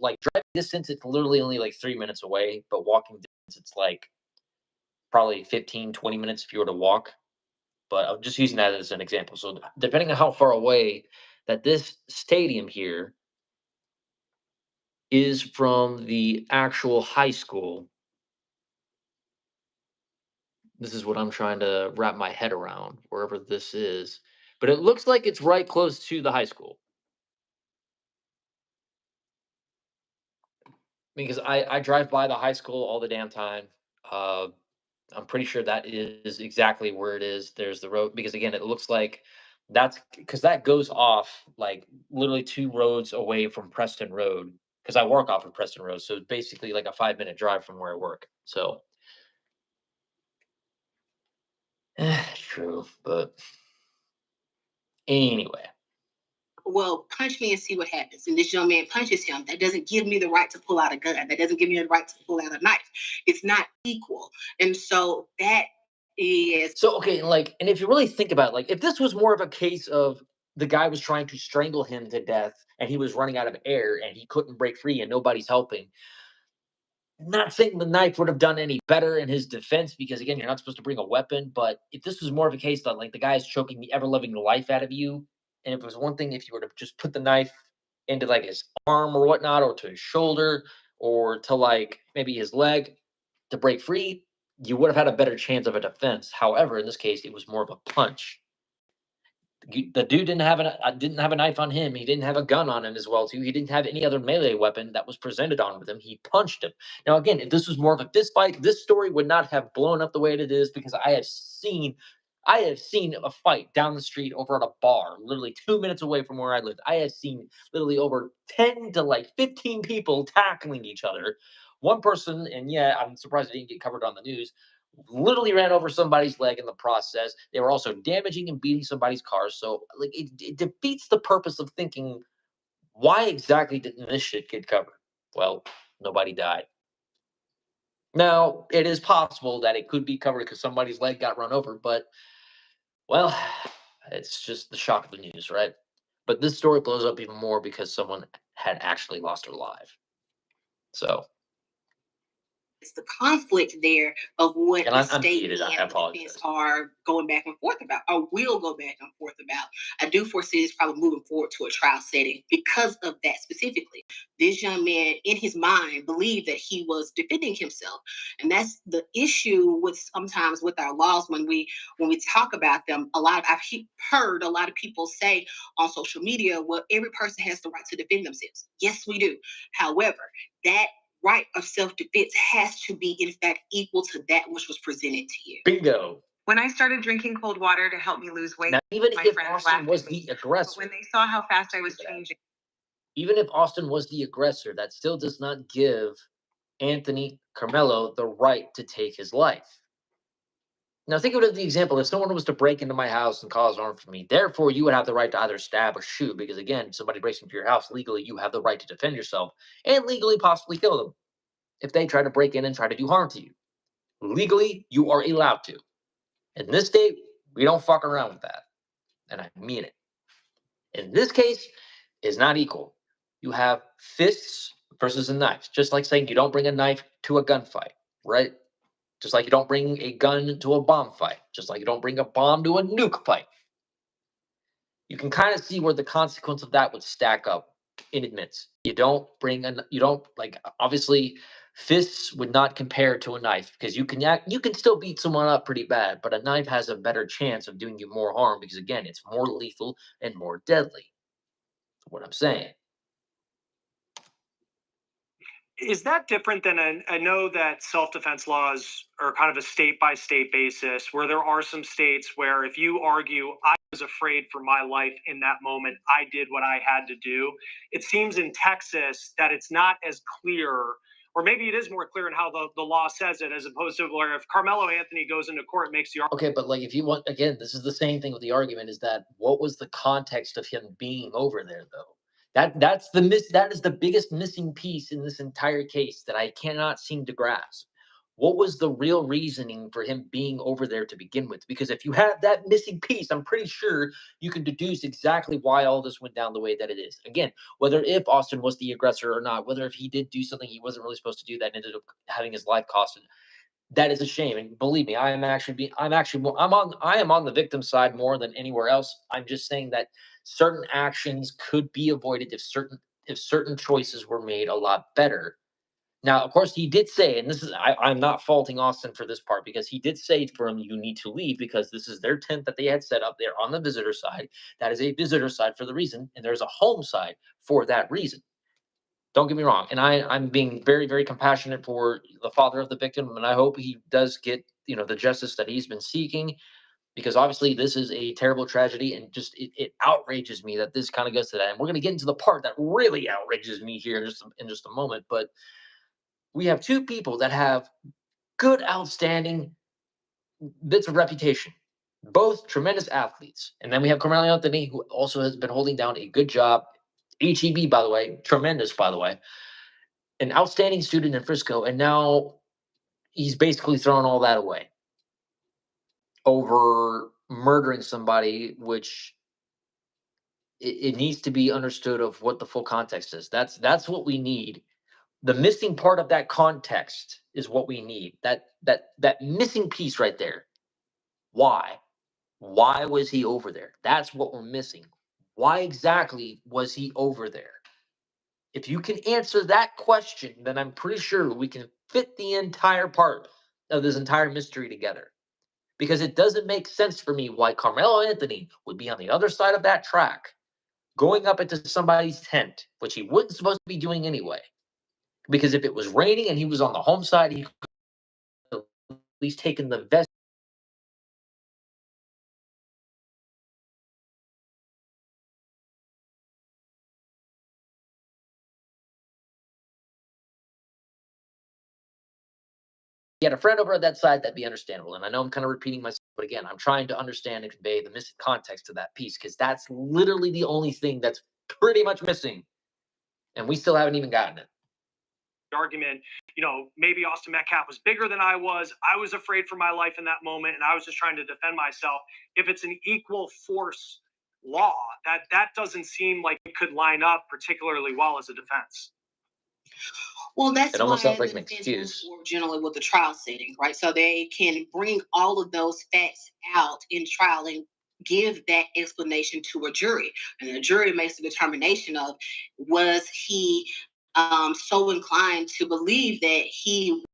Like driving distance, it's literally only like 3 minutes away, but walking distance, it's like probably 15, 20 minutes if you were to walk. But I'm just using that as an example. So depending on how far away that this stadium here is from the actual high school. This is what I'm trying to wrap my head around, wherever this is. But it looks like it's right close to the high school. Because I drive by the high school all the damn time. Uh, I'm pretty sure that is exactly where it is. There's the road because again, it looks like that's because that goes off like literally 2 roads away from Preston Road. Because I work off of Preston Road, so it's basically like a 5-minute drive from where I work. So, true, but anyway. Well, punch me and see what happens. And this young man punches him. That doesn't give me the right to pull out a gun. That doesn't give me the right to pull out a knife. It's not equal. And so that is So okay, like, and if you really think about it, like, if this was more of a case of the guy was trying to strangle him to death and he was running out of air and he couldn't break free and nobody's helping, not saying the knife would have done any better in his defense because again, you're not supposed to bring a weapon. But if this was more of a case that like the guy is choking the ever loving life out of you, and if it was one thing if you were to just put the knife into like his arm or whatnot, or to his shoulder, or to like maybe his leg to break free, you would have had a better chance of a defense. However, in this case, it was more of a punch. The dude didn't have a knife on him. He didn't have a gun on him as well too. He didn't have any other melee weapon that was presented on with him. He punched him. Now again, if this was more of a fist fight, this story would not have blown up the way it is because I have seen a fight down the street over at a bar, literally 2 minutes away from where I lived. I have seen literally over 10 to like 15 people tackling each other. One person, and yeah, I'm surprised it didn't get covered on the news, literally ran over somebody's leg in the process. They were also damaging and beating somebody's car. So like it defeats the purpose of thinking, why exactly didn't this shit get covered? Well, nobody died. Now, it is possible that it could be covered because somebody's leg got run over, but well, it's just the shock of the news, right? But this story blows up even more because someone had actually lost their life. So, it's the conflict there of what and the I'm state heated. I and the apologize. defense are going back and forth about, or will go back and forth about. I do foresee this probably moving forward to a trial setting because of that specifically. This young man, in his mind, believed that he was defending himself, and that's the issue with sometimes with our laws when we talk about them. I've heard a lot of people say on social media, "Well, every person has the right to defend themselves." Yes, we do. However, that right of self-defense has to be, in fact, equal to that which was presented to you. Bingo. When I started drinking cold water to help me lose weight, Now, even my if friends Austin laughed was at me. the aggressor, But when they saw how fast I was changing, even if Austin was the aggressor, that still does not give Anthony Carmelo the right to take his life. Now, think of it as the example: if someone was to break into my house and cause harm for me, therefore you would have the right to either stab or shoot, because again, if somebody breaks into your house legally, you have the right to defend yourself and legally possibly kill them if they try to break in and try to do harm to you. Legally, you are allowed to. In this state, we don't fuck around with that, and I mean it. In this case, is not equal. You have fists versus a knife, just like saying you don't bring a knife to a gunfight, right? Just like you don't bring a gun to a bomb fight, just like you don't bring a bomb to a nuke fight. You can kind of see where the consequence of that would stack up in admits. You don't like, obviously fists would not compare to a knife because you can still beat someone up pretty bad, but a knife has a better chance of doing you more harm because again, it's more lethal and more deadly. That's what I'm saying. Is that different than I know that self-defense laws are kind of a state-by-state basis, where there are some states where if you argue, I was afraid for my life in that moment, I did what I had to do. It seems in Texas that it's not as clear, or maybe it is more clear in how the law says it, as opposed to where if Carmelo Anthony goes into court and makes the argument. Okay, but like if you want, again, this is the same thing with the argument, is that what was the context of him being over there though? That is the biggest missing piece in this entire case that I cannot seem to grasp. What was the real reasoning for him being over there to begin with? Because if you have that missing piece, I'm pretty sure you can deduce exactly why all this went down the way that it is. Again, whether if Austin was the aggressor or not, whether if he did do something he wasn't really supposed to do that ended up having his life costed, that is a shame. And believe me, I am on the victim side more than anywhere else. I'm just saying that certain actions could be avoided if certain choices were made a lot better. Now, of course, he did say, and this is, I'm not faulting Austin for this part, because he did say for him, you need to leave because this is their tent that they had set up there on the visitor side. That is a visitor side for the reason, and there's a home side for that reason. Don't get me wrong. And I'm being very, very compassionate for the father of the victim, and I hope he does get, the justice that he's been seeking, because obviously this is a terrible tragedy, and just it outrages me that this kind of goes to that. And we're going to get into the part that really outrages me here in just a moment. But we have two people that have good, outstanding bits of reputation, both tremendous athletes. And then we have Carmelo Anthony, who also has been holding down a good job. HEB, by the way, tremendous, by the way, an outstanding student in Frisco. And now he's basically thrown all that away over murdering somebody, which it needs to be understood of what the full context is. That's what we need. The missing part of that context is what we need. That missing piece right there. Why? Why was he over there? That's what we're missing. Why exactly was he over there? If you can answer that question, then I'm pretty sure we can fit the entire part of this entire mystery together. Because it doesn't make sense for me why Carmelo Anthony would be on the other side of that track, going up into somebody's tent, which he wasn't supposed to be doing anyway. Because if it was raining and he was on the home side, he could have at least taken the vest. He had a friend over at that side, that'd be understandable. And I know I'm kind of repeating myself, but again, I'm trying to understand and convey the missing context to that piece, because that's literally the only thing that's pretty much missing. And we still haven't even gotten it. Argument, maybe Austin Metcalf was bigger than I was. I was afraid for my life in that moment, and I was just trying to defend myself. If it's an equal force law, that doesn't seem like it could line up particularly well as a defense. Well, that's It almost why sounds like the an defense excuse. moves forward generally with the trial setting, right? So they can bring all of those facts out in trial and give that explanation to a jury. And the jury makes a determination of, was he so inclined to believe that he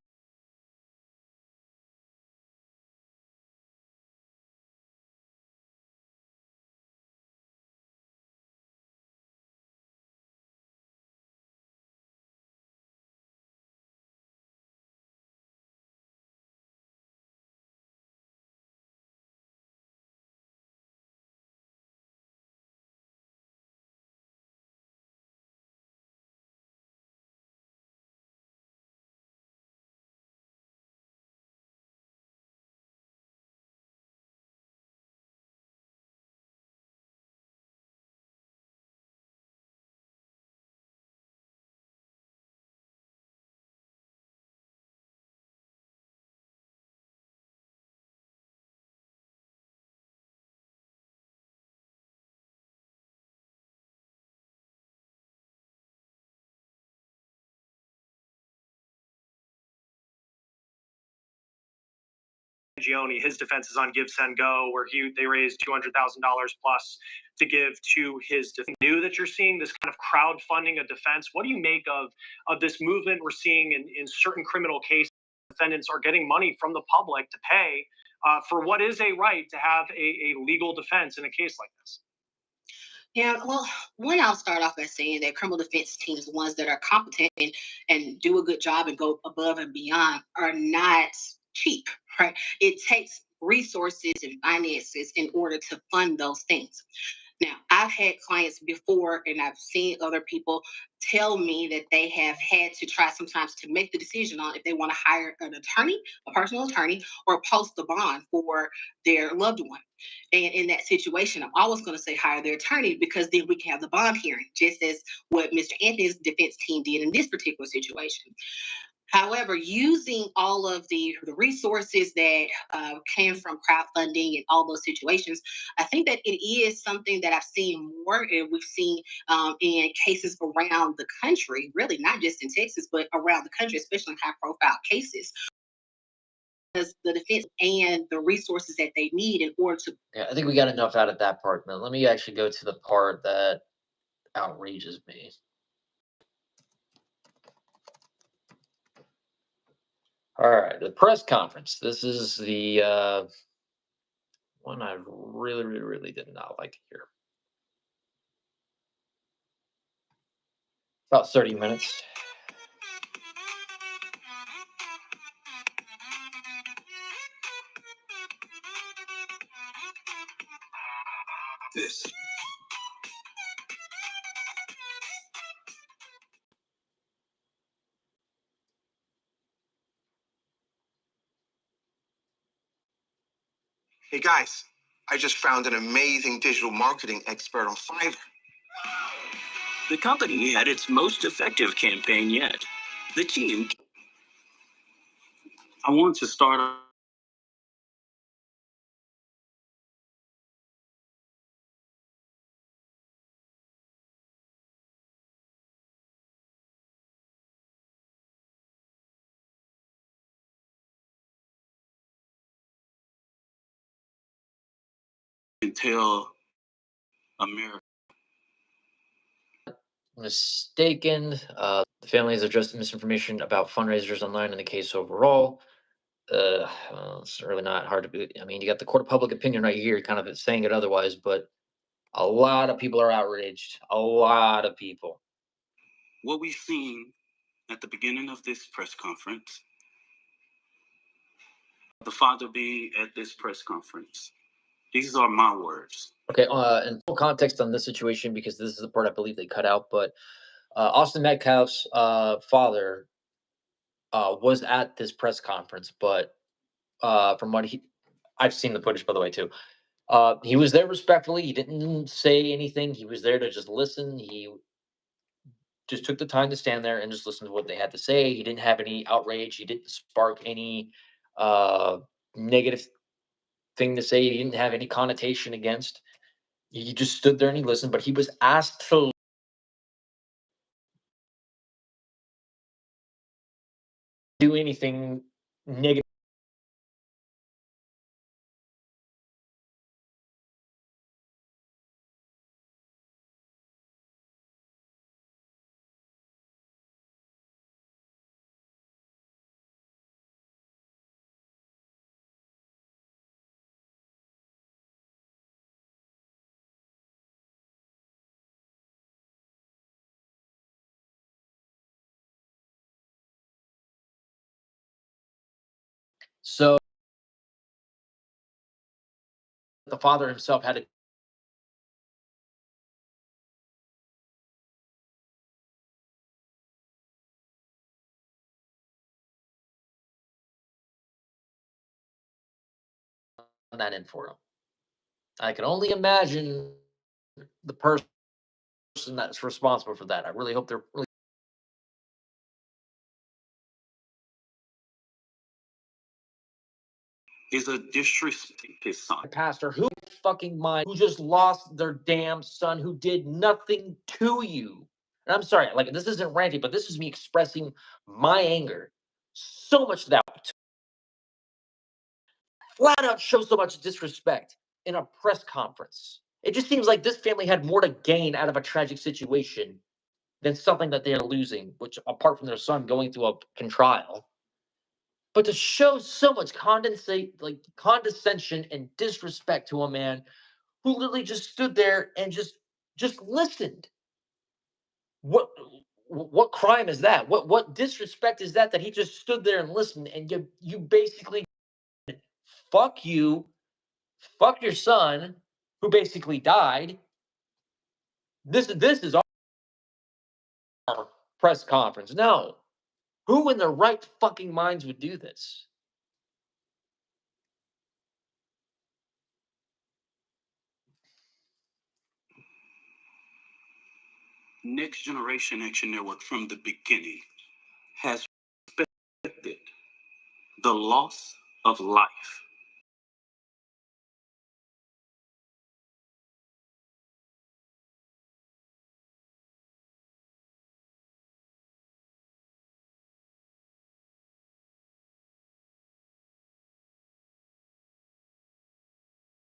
Gioni, his defense is on Give Send Go, where they raised $200,000 plus to give to his defense. New that you're seeing this kind of crowdfunding a defense. What do you make of this movement we're seeing in certain criminal cases? Defendants are getting money from the public to pay for what is a right to have a legal defense in a case like this. Yeah, well, one, I'll start off by saying that criminal defense teams, the ones that are competent and do a good job and go above and beyond, are not cheap, right? It takes resources and finances in order to fund those things. Now, I've had clients before, and I've seen other people tell me that they have had to try sometimes to make the decision on if they want to hire an attorney, a personal attorney, or post the bond for their loved one. And in that situation, I'm always going to say hire their attorney, because then we can have the bond hearing, just as what Mr. Anthony's defense team did in this particular situation. However, using all of the resources that came from crowdfunding and all those situations, I think that it is something that I've seen more, and we've seen in cases around the country, really not just in Texas, but around the country, especially in high-profile cases. Because the defense and the resources that they need in order to. Yeah, I think we got enough out of that part. Now, let me actually go to the part that outrages me. All right, the press conference. This is the one I really, really, really did not like to hear. About 30 minutes. This. Hey guys, I just found an amazing digital marketing expert on Fiverr. The company had its most effective campaign yet. The team. I want to start and tell America. Mistaken. The family has addressed misinformation about fundraisers online in the case overall. Well, it's really not hard to be. I mean, you got the court of public opinion right here, kind of saying it otherwise, but a lot of people are outraged. A lot of people. What we've seen at the beginning of this press conference, the father being at this press conference. These are my words. Okay, and full context on this situation, because this is the part I believe they cut out, but Austin Metcalf's father was at this press conference, but from what I've seen the footage, by the way, too. He was there respectfully. He didn't say anything. He was there to just listen. He just took the time to stand there and just listen to what they had to say. He didn't have any outrage. He didn't spark any negative thing to say. He didn't have any connotation against. He just stood there and he listened, but he was asked to do anything negative. So the father himself had to run that in for him. I can only imagine the person that's responsible for that. I really hope they're really Is a disrespect his son. pastor who fucking mind, who just lost their damn son, who did nothing to you. And I'm sorry, like, this isn't ranty, but this is me expressing my anger so much that flat out show so much disrespect in a press conference. It just seems like this family had more to gain out of a tragic situation than something that they're losing, which apart from their son going through a trial. But to show so much condescension and disrespect to a man who literally just stood there and just listened. What crime is that? What disrespect is that he just stood there and listened, and you basically fuck you, fuck your son who basically died. This is our press conference. No. Who in their right fucking minds would do this? Next Generation Action Network from the beginning has respected the loss of life.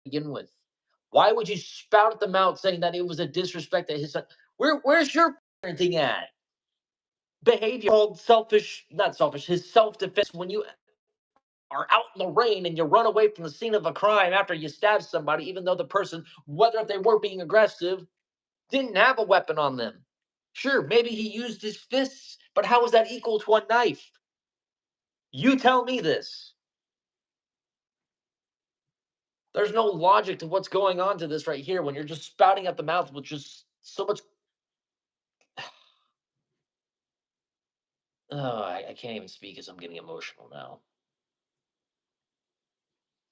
Begin with. Why would you spout at them out saying that it was a disrespect to his son? Where's your parenting at? behavior called not selfish, his self-defense when you are out in the rain and you run away from the scene of a crime after you stab somebody, even though the person, whether they were being aggressive, didn't have a weapon on them. Sure, maybe he used his fists, but how is that equal to a knife? You tell me this. There's no logic to what's going on to this right here when you're just spouting at the mouth with just so much. Oh, I can't even speak as I'm getting emotional now.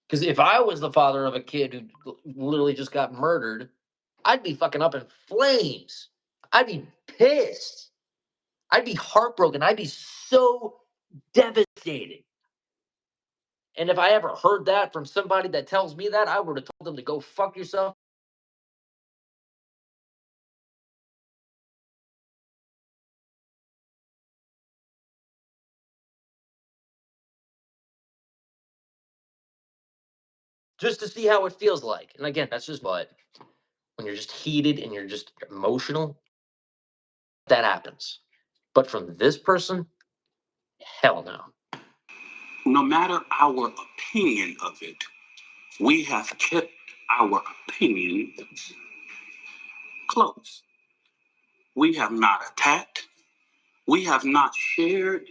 Because if I was the father of a kid who literally just got murdered, I'd be fucking up in flames. I'd be pissed. I'd be heartbroken. I'd be so devastated. And if I ever heard that from somebody that tells me that, I would have told them to go fuck yourself. Just to see how it feels like. And again, that's just what, when you're just heated and you're just emotional, that happens. But from this person, hell no. No matter our opinion of it, we have kept our opinion close. We have not attacked. We have not shared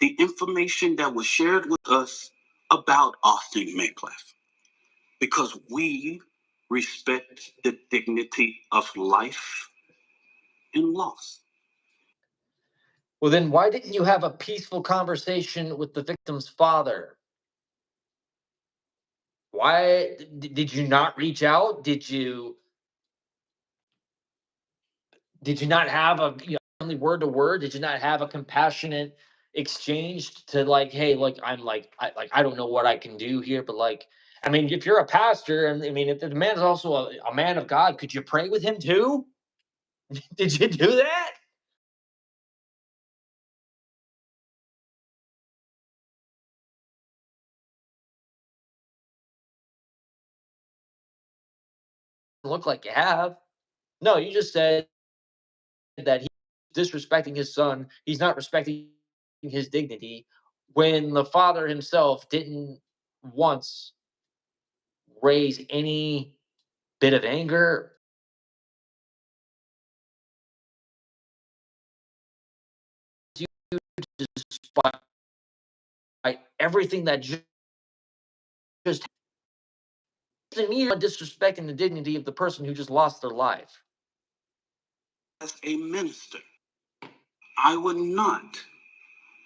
the information that was shared with us about Austin Mayclef because we respect the dignity of life and loss. Well, then why didn't you have a peaceful conversation with the victim's father? Why did you not reach out? Did you not have a only word to word? Did you not have a compassionate exchange to like, hey, like I don't know what I can do here, but like, I mean, if you're a pastor, and I mean, if the man is also a man of God, could you pray with him too? Did you do that? Look like you have. No, you just said that he's disrespecting his son. He's not respecting his dignity when the father himself didn't once raise any bit of anger. Despite everything that just isn't me disrespecting the dignity of the person who just lost their life. As a minister, I would not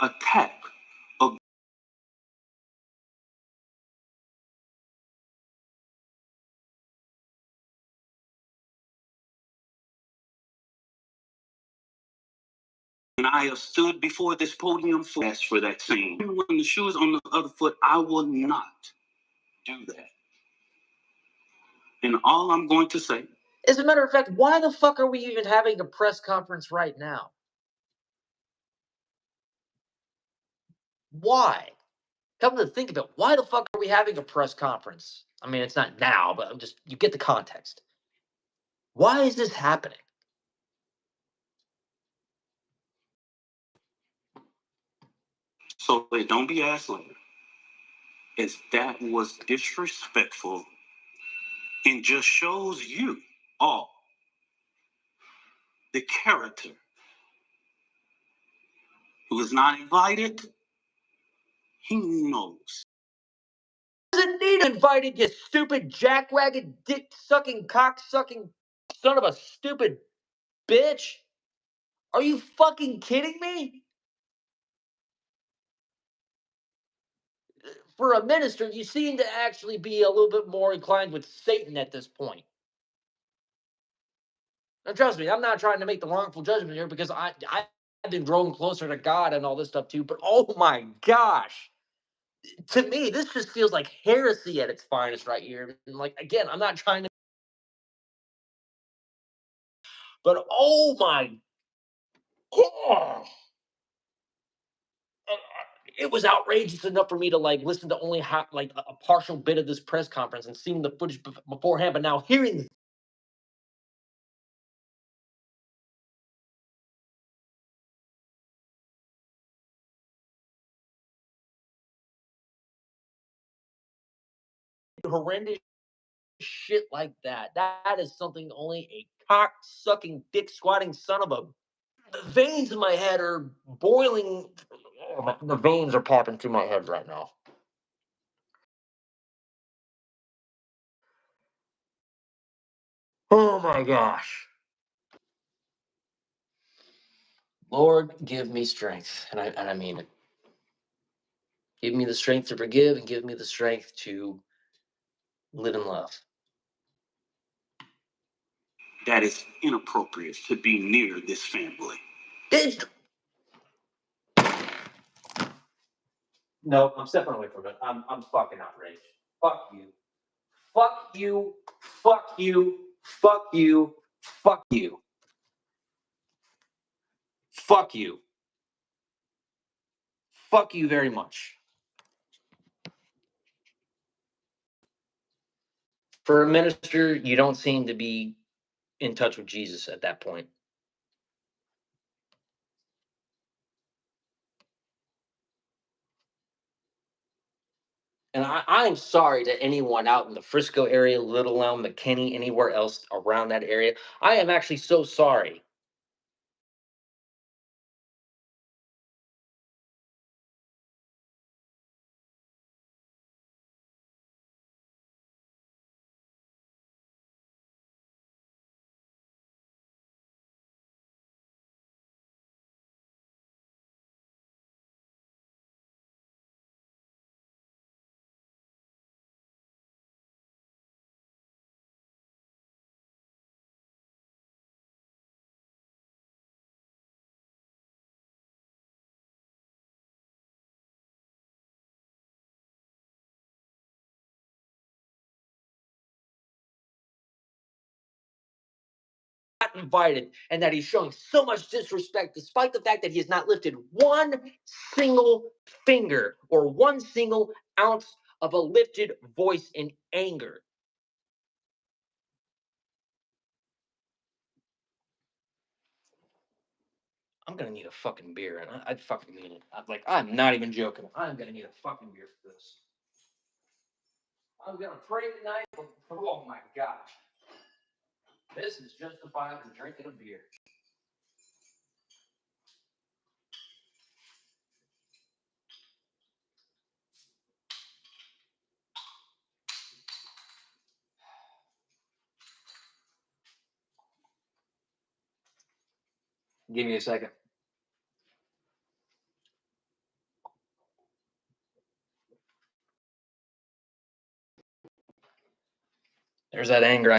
attack a and I have stood before this podium for that same. When the shoe is on the other foot, I will not do that. And all I'm going to say, as a matter of fact, why the fuck are we even having a press conference right now? Why? Come to think of it, why the fuck are we having a press conference? I mean, it's not now, but I'm just, you get the context. Why is this happening? so they don't be asked later, is that was disrespectful and just shows you all the character who is not invited. He knows. Doesn't need invited, you stupid jackwagon, dick sucking, cock sucking son of a stupid bitch. Are you fucking kidding me? For a minister, you seem to actually be a little bit more inclined with Satan at this point. Now, trust me, I'm not trying to make the wrongful judgment here because I've been growing closer to God and all this stuff too. But oh my gosh, to me, this just feels like heresy at its finest right here. And like, again, I'm not trying to, but oh my gosh. It was outrageous enough for me to like listen to only like a partial bit of this press conference and seeing the footage beforehand, but now hearing horrendous shit like that. That is something only a cock-sucking, dick-squatting son of a... The veins in my head are boiling. Oh, the veins are popping through my head right now. Oh my gosh. Lord, give me strength. And I mean it. Give me the strength to forgive and give me the strength to live in love. That is inappropriate to be near this family. No, I'm stepping away from it. I'm fucking outraged. Fuck you. Fuck you. Fuck you. Fuck you. Fuck you. Fuck you. Fuck you very much. For a minister, you don't seem to be in touch with Jesus at that point. And I'm sorry to anyone out in the Frisco area, Little Elm, McKinney, anywhere else around that area. I am actually so sorry. Not invited, and that he's showing so much disrespect despite the fact that he has not lifted one single finger or one single ounce of a lifted voice in anger. I'm gonna need a fucking beer, and I fucking mean it. I'm not even joking. I'm gonna need a fucking beer for this. I'm gonna pray tonight. Oh my gosh, this is justified in drinking a beer. Give me a second. There's that anger.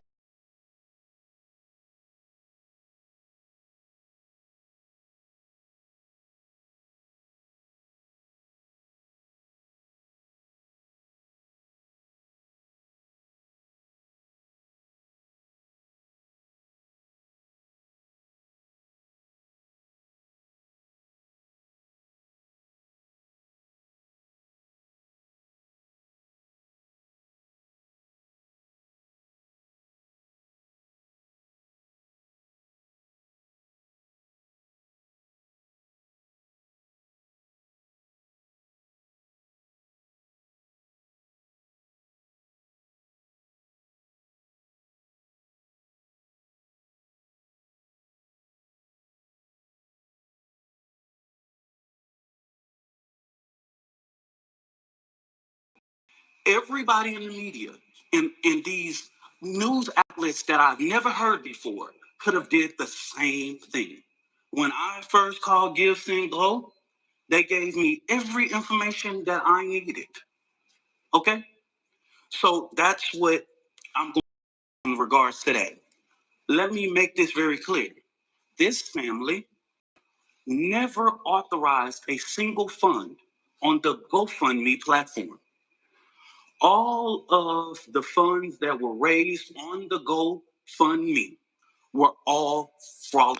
Everybody in the media, in these news outlets that I've never heard before, could have did the same thing. When I first called Give, Sing, Glow, they gave me every information that I needed. Okay? So that's what I'm going in regards to that. Let me make this very clear. This family never authorized a single fund on the GoFundMe platform. All of the funds that were raised on the GoFundMe were all fraud.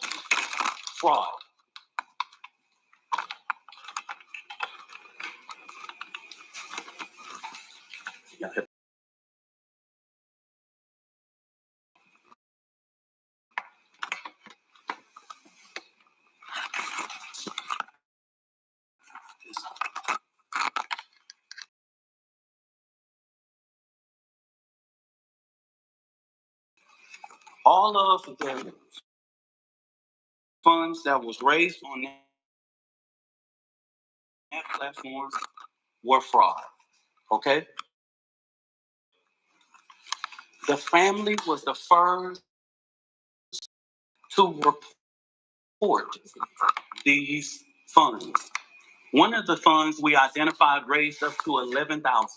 all of the funds that was raised on that platform were fraud. Okay? The family was the first to report these funds. One of the funds we identified raised up to 11,000.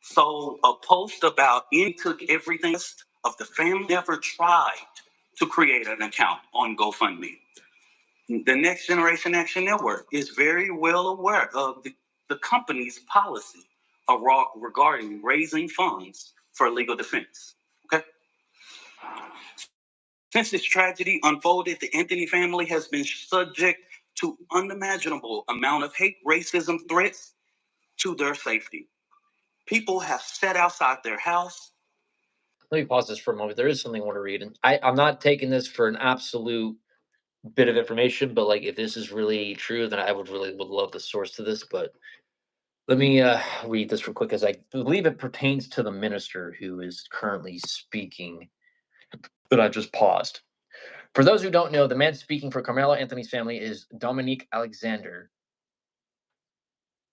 So a post about any took everything of the family never tried to create an account on GoFundMe. The Next Generation Action Network is very well aware of the company's policy regarding raising funds for legal defense. Okay. Since this tragedy unfolded, the Anthony family has been subject to unimaginable amount of hate, racism, threats to their safety. People have sat outside their house. Let me pause this for a moment. There is something I want to read, and I'm not taking this for an absolute bit of information, but like if this is really true, then I would love the source to this. But let me read this real quick, as I believe it pertains to the minister who is currently speaking. But I just paused. For those who don't know, the man speaking for Carmelo Anthony's family is Dominique Alexander.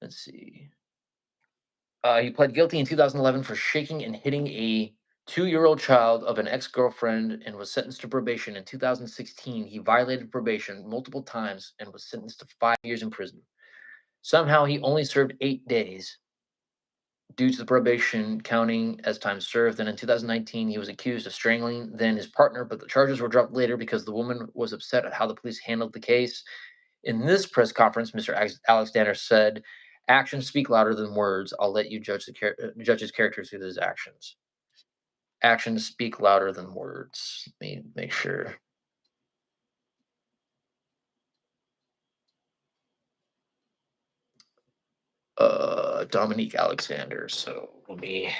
Let's see. He pled guilty in 2011 for shaking and hitting a 2-year-old child of an ex-girlfriend and was sentenced to probation. In 2016, he violated probation multiple times and was sentenced to 5 years in prison. Somehow, he only served 8 days due to the probation counting as time served. Then in 2019, he was accused of strangling then his partner, but the charges were dropped later because the woman was upset at how the police handled the case. In this press conference, Mr. Alexander said, "Actions speak louder than words. I'll let you judge judge his character through his actions." Actions speak louder than words. Let me make sure. Dominique Alexander. So let me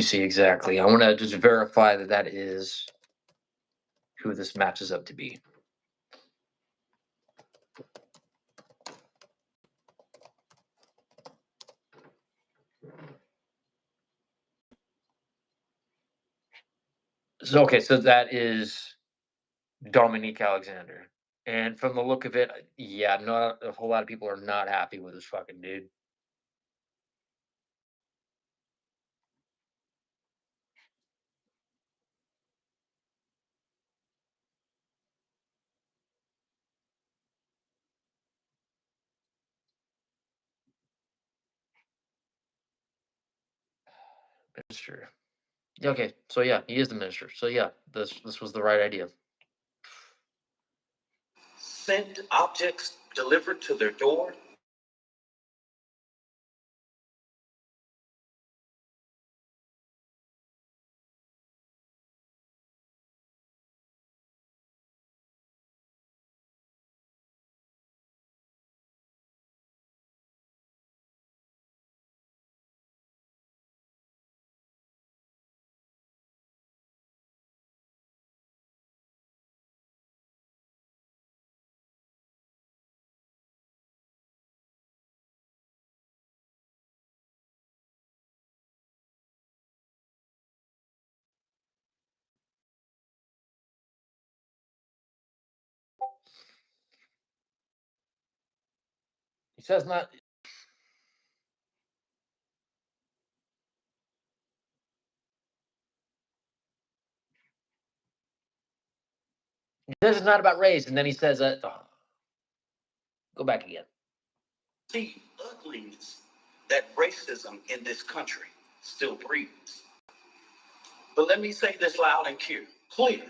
see exactly. I want to just verify that that is who this matches up to be. So okay, so that is Dominique Alexander. And from the look of it, yeah, not a whole lot of people are not happy with this fucking dude. Minister. Okay, so yeah, he is the minister. So yeah, this was the right idea. Sent objects delivered to their door. He says not. This is not about race, and then he says, "Go back again." The ugliness that racism in this country still breeds. But let me say this loud and clear.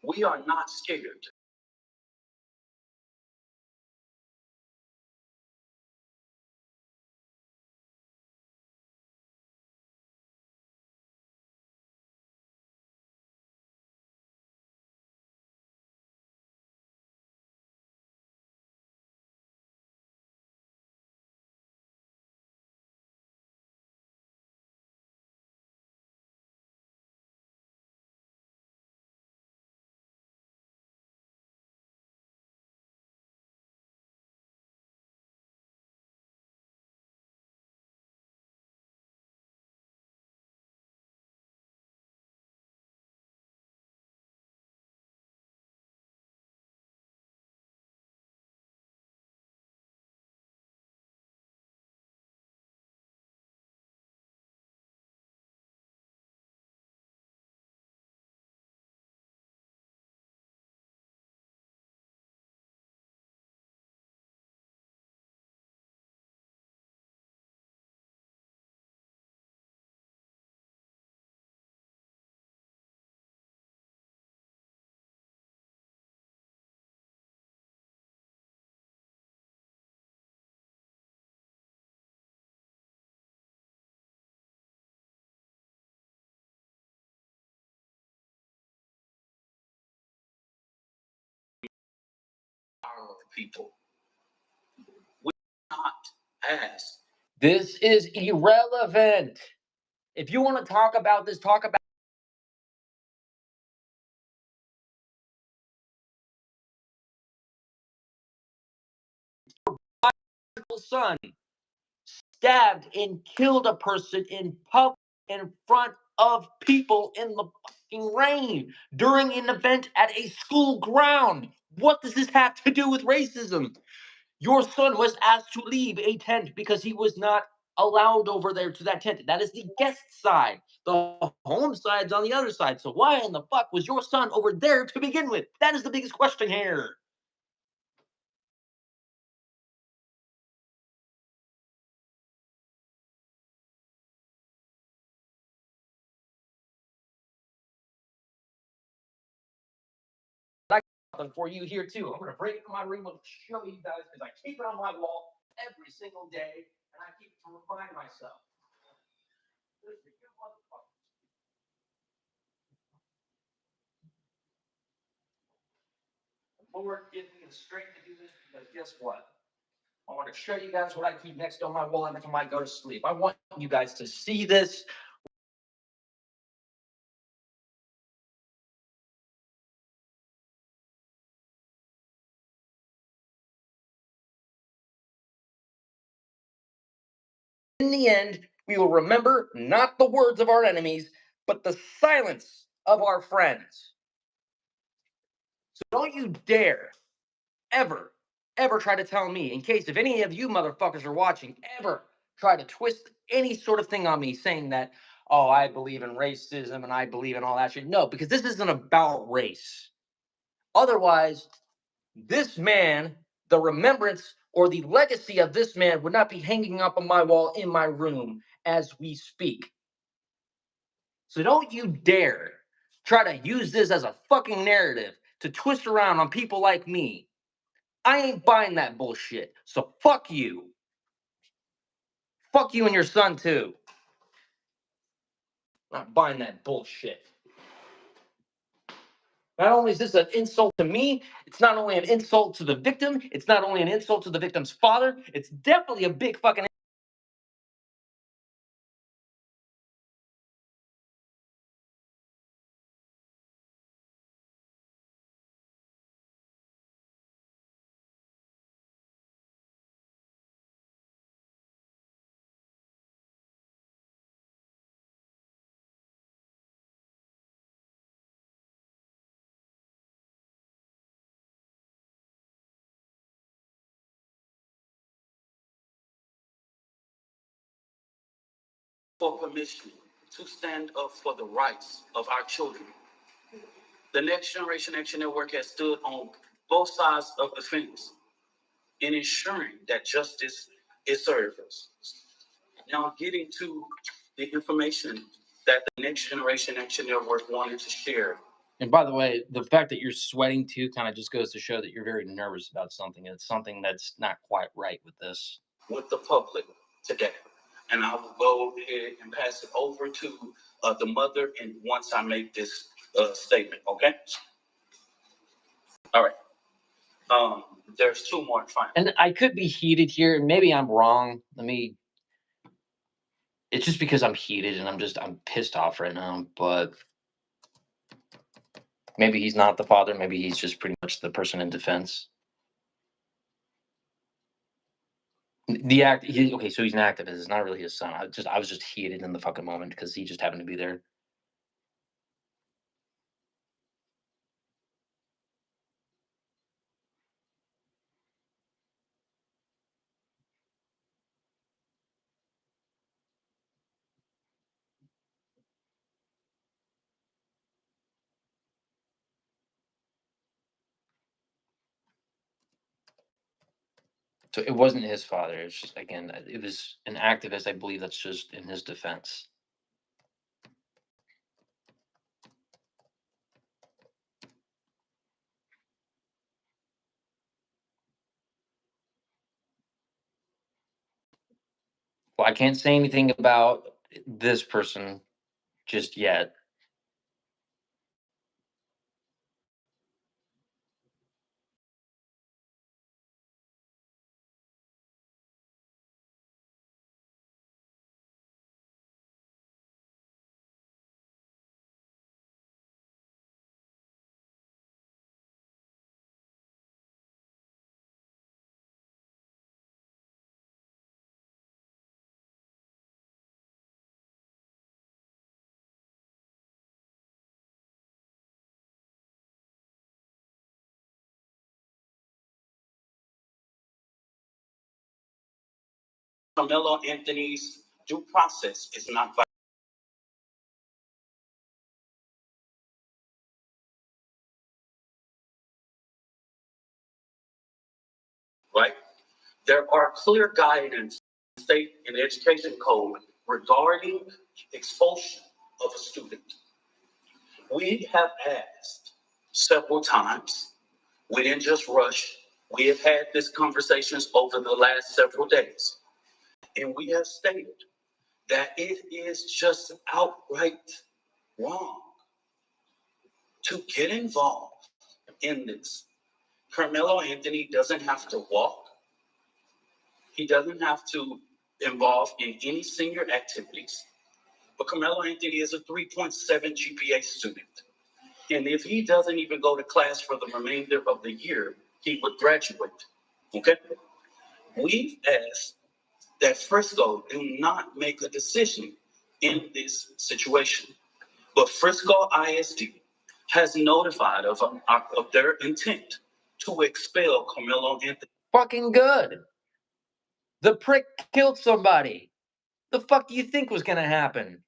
We are not scared people. We not ask. This is irrelevant. If you want to talk about this, talk about your son stabbed and killed a person in public in front of people in the fucking rain during an event at a school ground. What does this have to do with racism? Your son was asked to leave a tent because he was not allowed over there to that tent. That is the guest side. The home side's on the other side. So why in the fuck was your son over there to begin with? That is the biggest question here. For you here too. I'm gonna break into my room and show you guys because I keep it on my wall every single day and I keep it to remind myself. The Lord gives me the strength to do this because guess what? I want to show you guys what I keep next on my wall every time I go to sleep. I want you guys to see this. In the end, we will remember not the words of our enemies, but the silence of our friends. So don't you dare ever, ever try to tell me, in case if any of you motherfuckers are watching, ever try to twist any sort of thing on me saying that, oh, I believe in racism and I believe in all that shit. No, because this isn't about race. Otherwise, this man, the remembrance or the legacy of this man would not be hanging up on my wall in my room as we speak. So don't you dare try to use this as a fucking narrative to twist around on people like me. I ain't buying that bullshit. So fuck you. Fuck you and your son too. Not buying that bullshit. Not only is this an insult to me, it's not only an insult to the victim, it's not only an insult to the victim's father, it's definitely a big fucking For permission to stand up for the rights of our children. The Next Generation Action Network has stood on both sides of the fence in ensuring that justice is served. Now, getting to the information that the Next Generation Action Network wanted to share. And by the way, the fact that you're sweating too kind of just goes to show that you're very nervous about something. It's something that's not quite right with this. With the public today. And I will go ahead and pass it over to the mother, and once I make this statement, okay? All right. There's two more final. And I could be heated here, and maybe I'm wrong. It's just because I'm heated and I'm pissed off right now, but maybe he's not the father, maybe he's just pretty much the person in defense. Okay, so he's an activist. It's not really his son. I was just heated in the fucking moment because he just happened to be there. So it wasn't his father. It's just, again, it was an activist. I believe that's just in his defense. Well, I can't say anything about this person just yet. Carmelo Anthony's due process is not violated. Right? There are clear guidance in the state and education code regarding expulsion of a student. We have asked several times. We didn't just rush. We have had these conversations over the last several days. And we have stated that it is just outright wrong to get involved in this. Carmelo Anthony doesn't have to walk. He doesn't have to involve in any senior activities. But Carmelo Anthony is a 3.7 GPA student. And if he doesn't even go to class for the remainder of the year, he would graduate. Okay? We've asked that Frisco do not make a decision in this situation. But Frisco ISD has notified of their intent to expel Carmelo Anthony. Fucking good. The prick killed somebody. The fuck do you think was going to happen?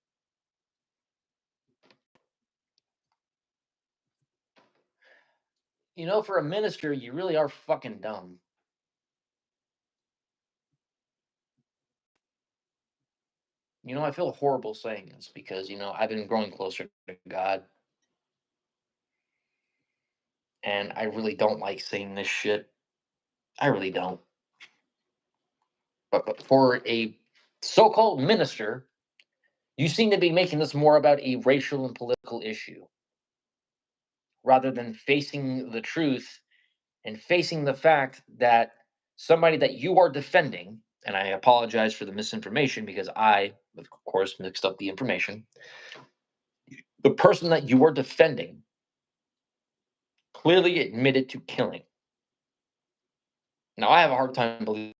You know, for a minister, you really are fucking dumb. You know, I feel horrible saying this because, you know, I've been growing closer to God. And I really don't like saying this shit. I really don't. But for a so-called minister, you seem to be making this more about a racial and political issue rather than facing the truth and facing the fact that somebody that you are defending, and I apologize for the misinformation because I, of course, mixed up the information. The person that you are defending clearly admitted to killing. Now, I have a hard time believing.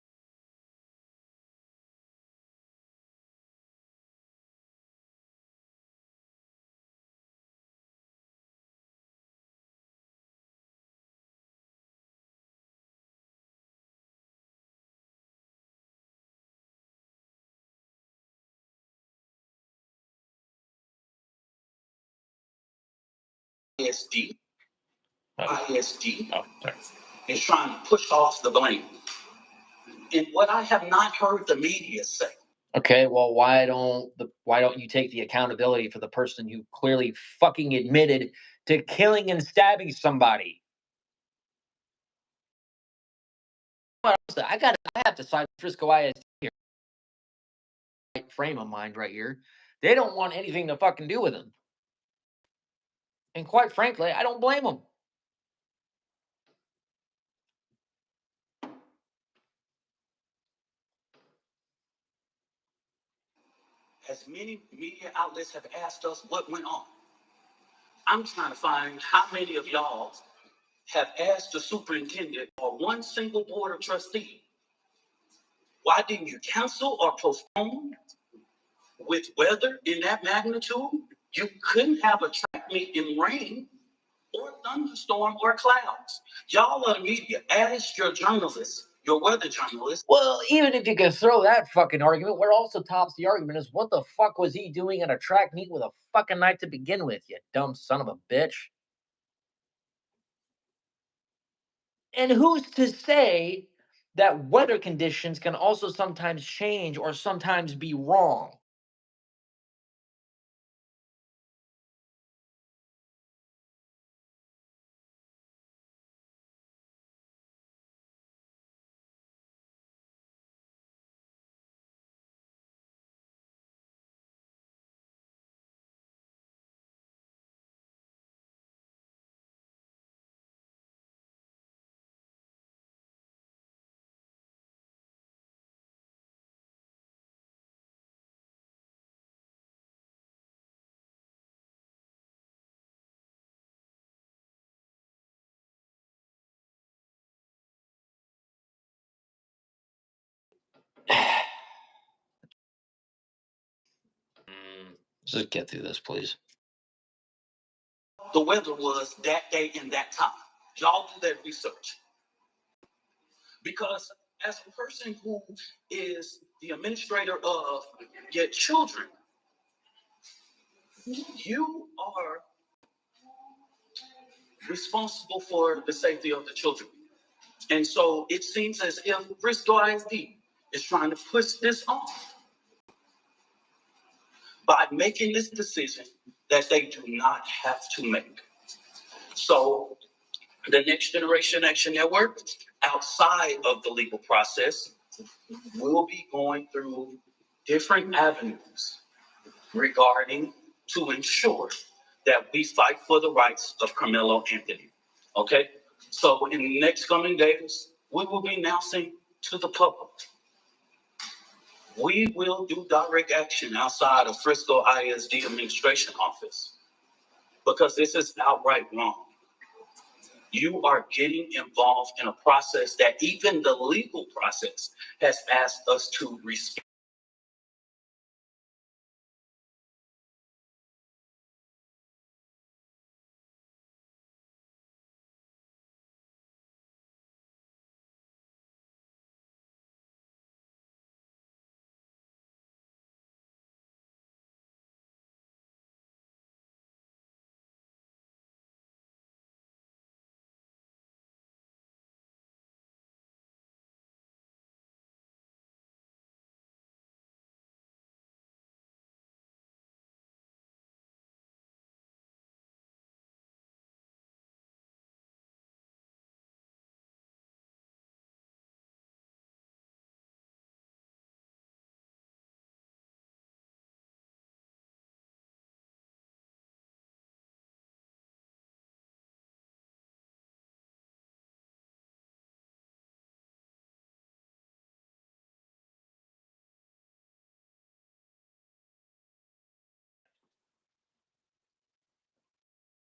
ISD is trying to push off the blame. And what I have not heard the media say. Okay, well, why don't you take the accountability for the person who clearly fucking admitted to killing and stabbing somebody? I have to side with Frisco ISD here. Frame of mind right here. They don't want anything to fucking do with him. And quite frankly, I don't blame them. As many media outlets have asked us what went on, I'm trying to find how many of y'all have asked the superintendent or one single board of trustee, why didn't you cancel or postpone? With weather in that magnitude, you couldn't have a track meet in rain or thunderstorm or clouds. Y'all are the media. Ask your journalists, your weather journalists. Well, even if you could throw that fucking argument, what also tops the argument is what the fuck was he doing at a track meet with a fucking knife to begin with, you dumb son of a bitch? And who's to say that weather conditions can also sometimes change or sometimes be wrong? Let's just get through this, please. The weather was that day and that time. Y'all do that research. Because as a person who is the administrator of your children, you are responsible for the safety of the children. And so it seems as if Frisco ISD is trying to push this off by making this decision that they do not have to make. So the Next Generation Action Network, outside of the legal process, will be going through different avenues regarding to ensure that we fight for the rights of Carmelo Anthony. Okay? So in the next coming days, we will be announcing to the public. We will do direct action outside of Frisco ISD administration office because this is outright wrong. You are getting involved in a process that even the legal process has asked us to respect.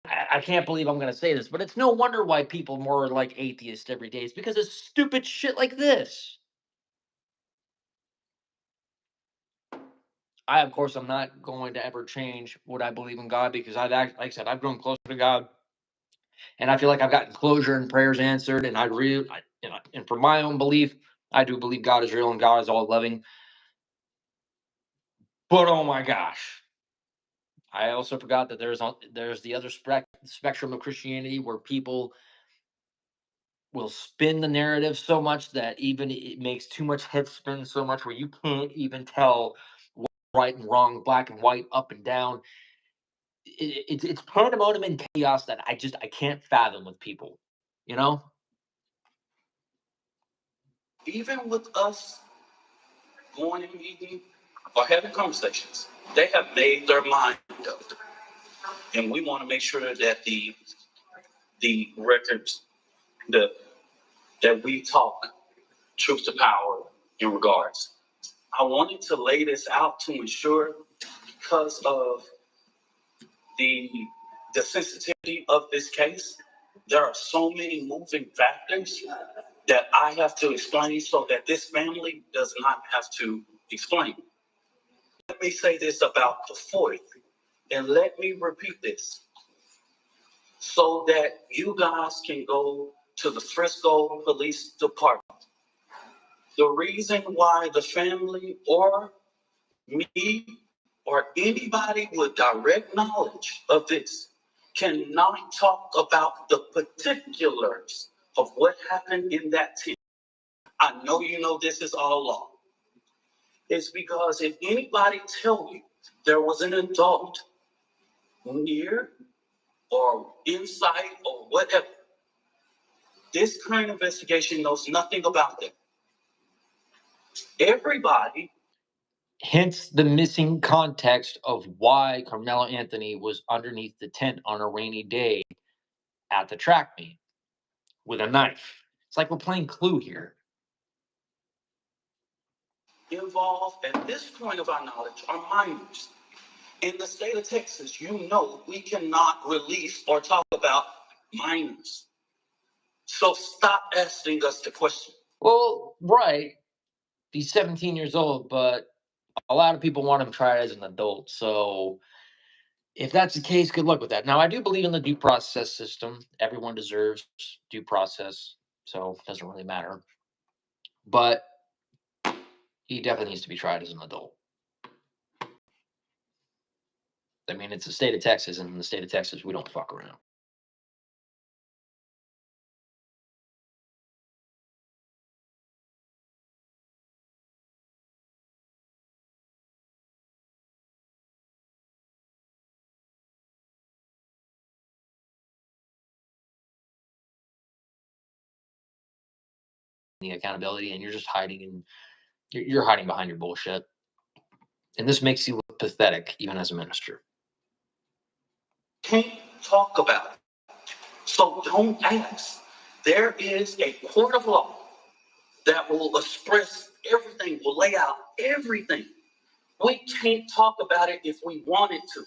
I can't believe I'm going to say this, but it's no wonder why people more like atheists every day. It's because of stupid shit like this. Of course, I'm not going to ever change what I believe in God because like I said, I've grown closer to God, and I feel like I've gotten closure and prayers answered. And and for my own belief, I do believe God is real and God is all loving. But oh my gosh, I also forgot that there's the other spectrum of Christianity where people will spin the narrative so much that even it makes too much head spin so much where you can't even tell right and wrong, black and white, up and down. It's pandemonium and chaos that I can't fathom with people, you know. Even with us going and meeting or having conversations, they have made their mind up. And we want to make sure that the records that we talk truth to power in regards. I wanted to lay this out to ensure because of the sensitivity of this case, there are so many moving factors that I have to explain so that this family does not have to explain. Let me say this about the fourth, and let me repeat this so that you guys can go to the Frisco Police Department. The reason why the family or me or anybody with direct knowledge of this cannot talk about the particulars of what happened in that tent. I know you know this is all law. It's because if anybody tell you there was an adult near or inside or whatever, this current investigation knows nothing about them. Everybody. Hence the missing context of why Carmelo Anthony was underneath the tent on a rainy day at the track meet with a knife. It's like we're playing Clue here. Involved at this point of our knowledge are minors. In the state of Texas, you know we cannot release or talk about minors. So stop asking us the question. Well, right. He's 17 years old, but a lot of people want him tried as an adult. So if that's the case, good luck with that. Now, I do believe in the due process system. Everyone deserves due process, so it doesn't really matter. but he definitely needs to be tried as an adult. I mean, it's the state of Texas, and in the state of Texas, we don't fuck around. The accountability, and you're just hiding, and you're hiding behind your bullshit. And this makes you look pathetic, even as a minister. Can't talk about it. So don't ask. There is a court of law that will express everything, will lay out everything. We can't talk about it if we wanted to.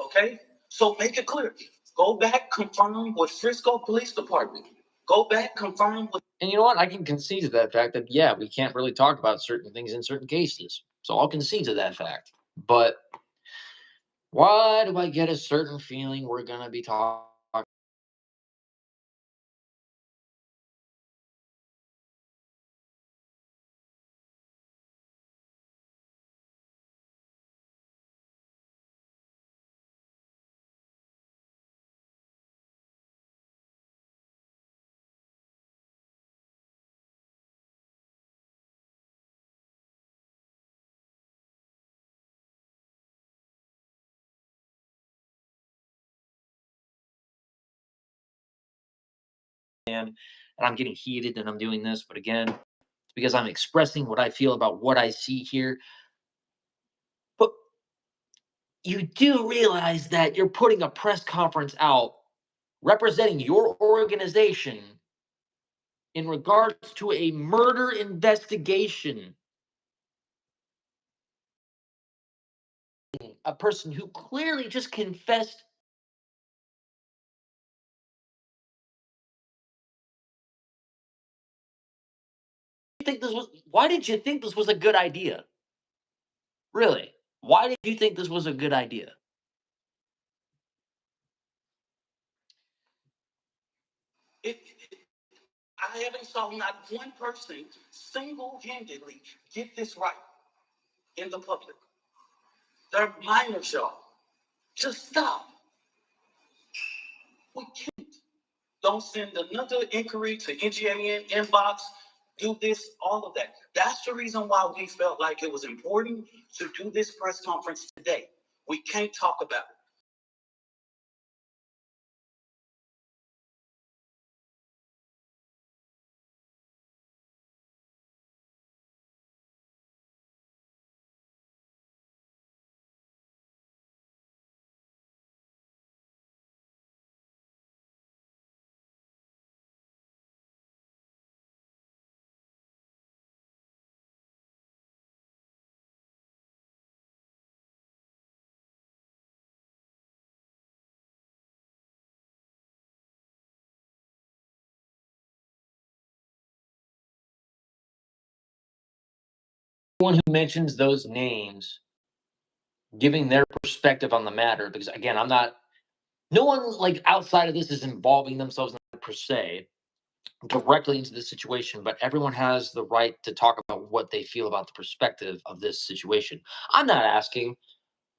Okay? So make it clear. Go back, confirm with Frisco Police Department. Go back, confirm with. And you know what? I can concede to that fact that, yeah, we can't really talk about certain things in certain cases. So I'll concede to that fact. But why do I get a certain feeling we're going to be talking? And I'm getting heated and I'm doing this, but again, it's because I'm expressing what I feel about what I see here. But you do realize that you're putting a press conference out representing your organization in regards to a murder investigation. A person who clearly just confessed. Why did you think this was a good idea? Really? Why did you think this was a good idea? I haven't saw not one person single-handedly get this right in the public. They're minors, y'all. Just stop. We can't. Don't send another inquiry to NGAN inbox. Do this, all of that. That's the reason why we felt like it was important to do this press conference today. We can't talk about it. Anyone who mentions those names, giving their perspective on the matter, because again, no one like outside of this is involving themselves per se directly into the situation, but everyone has the right to talk about what they feel about the perspective of this situation. I'm not asking,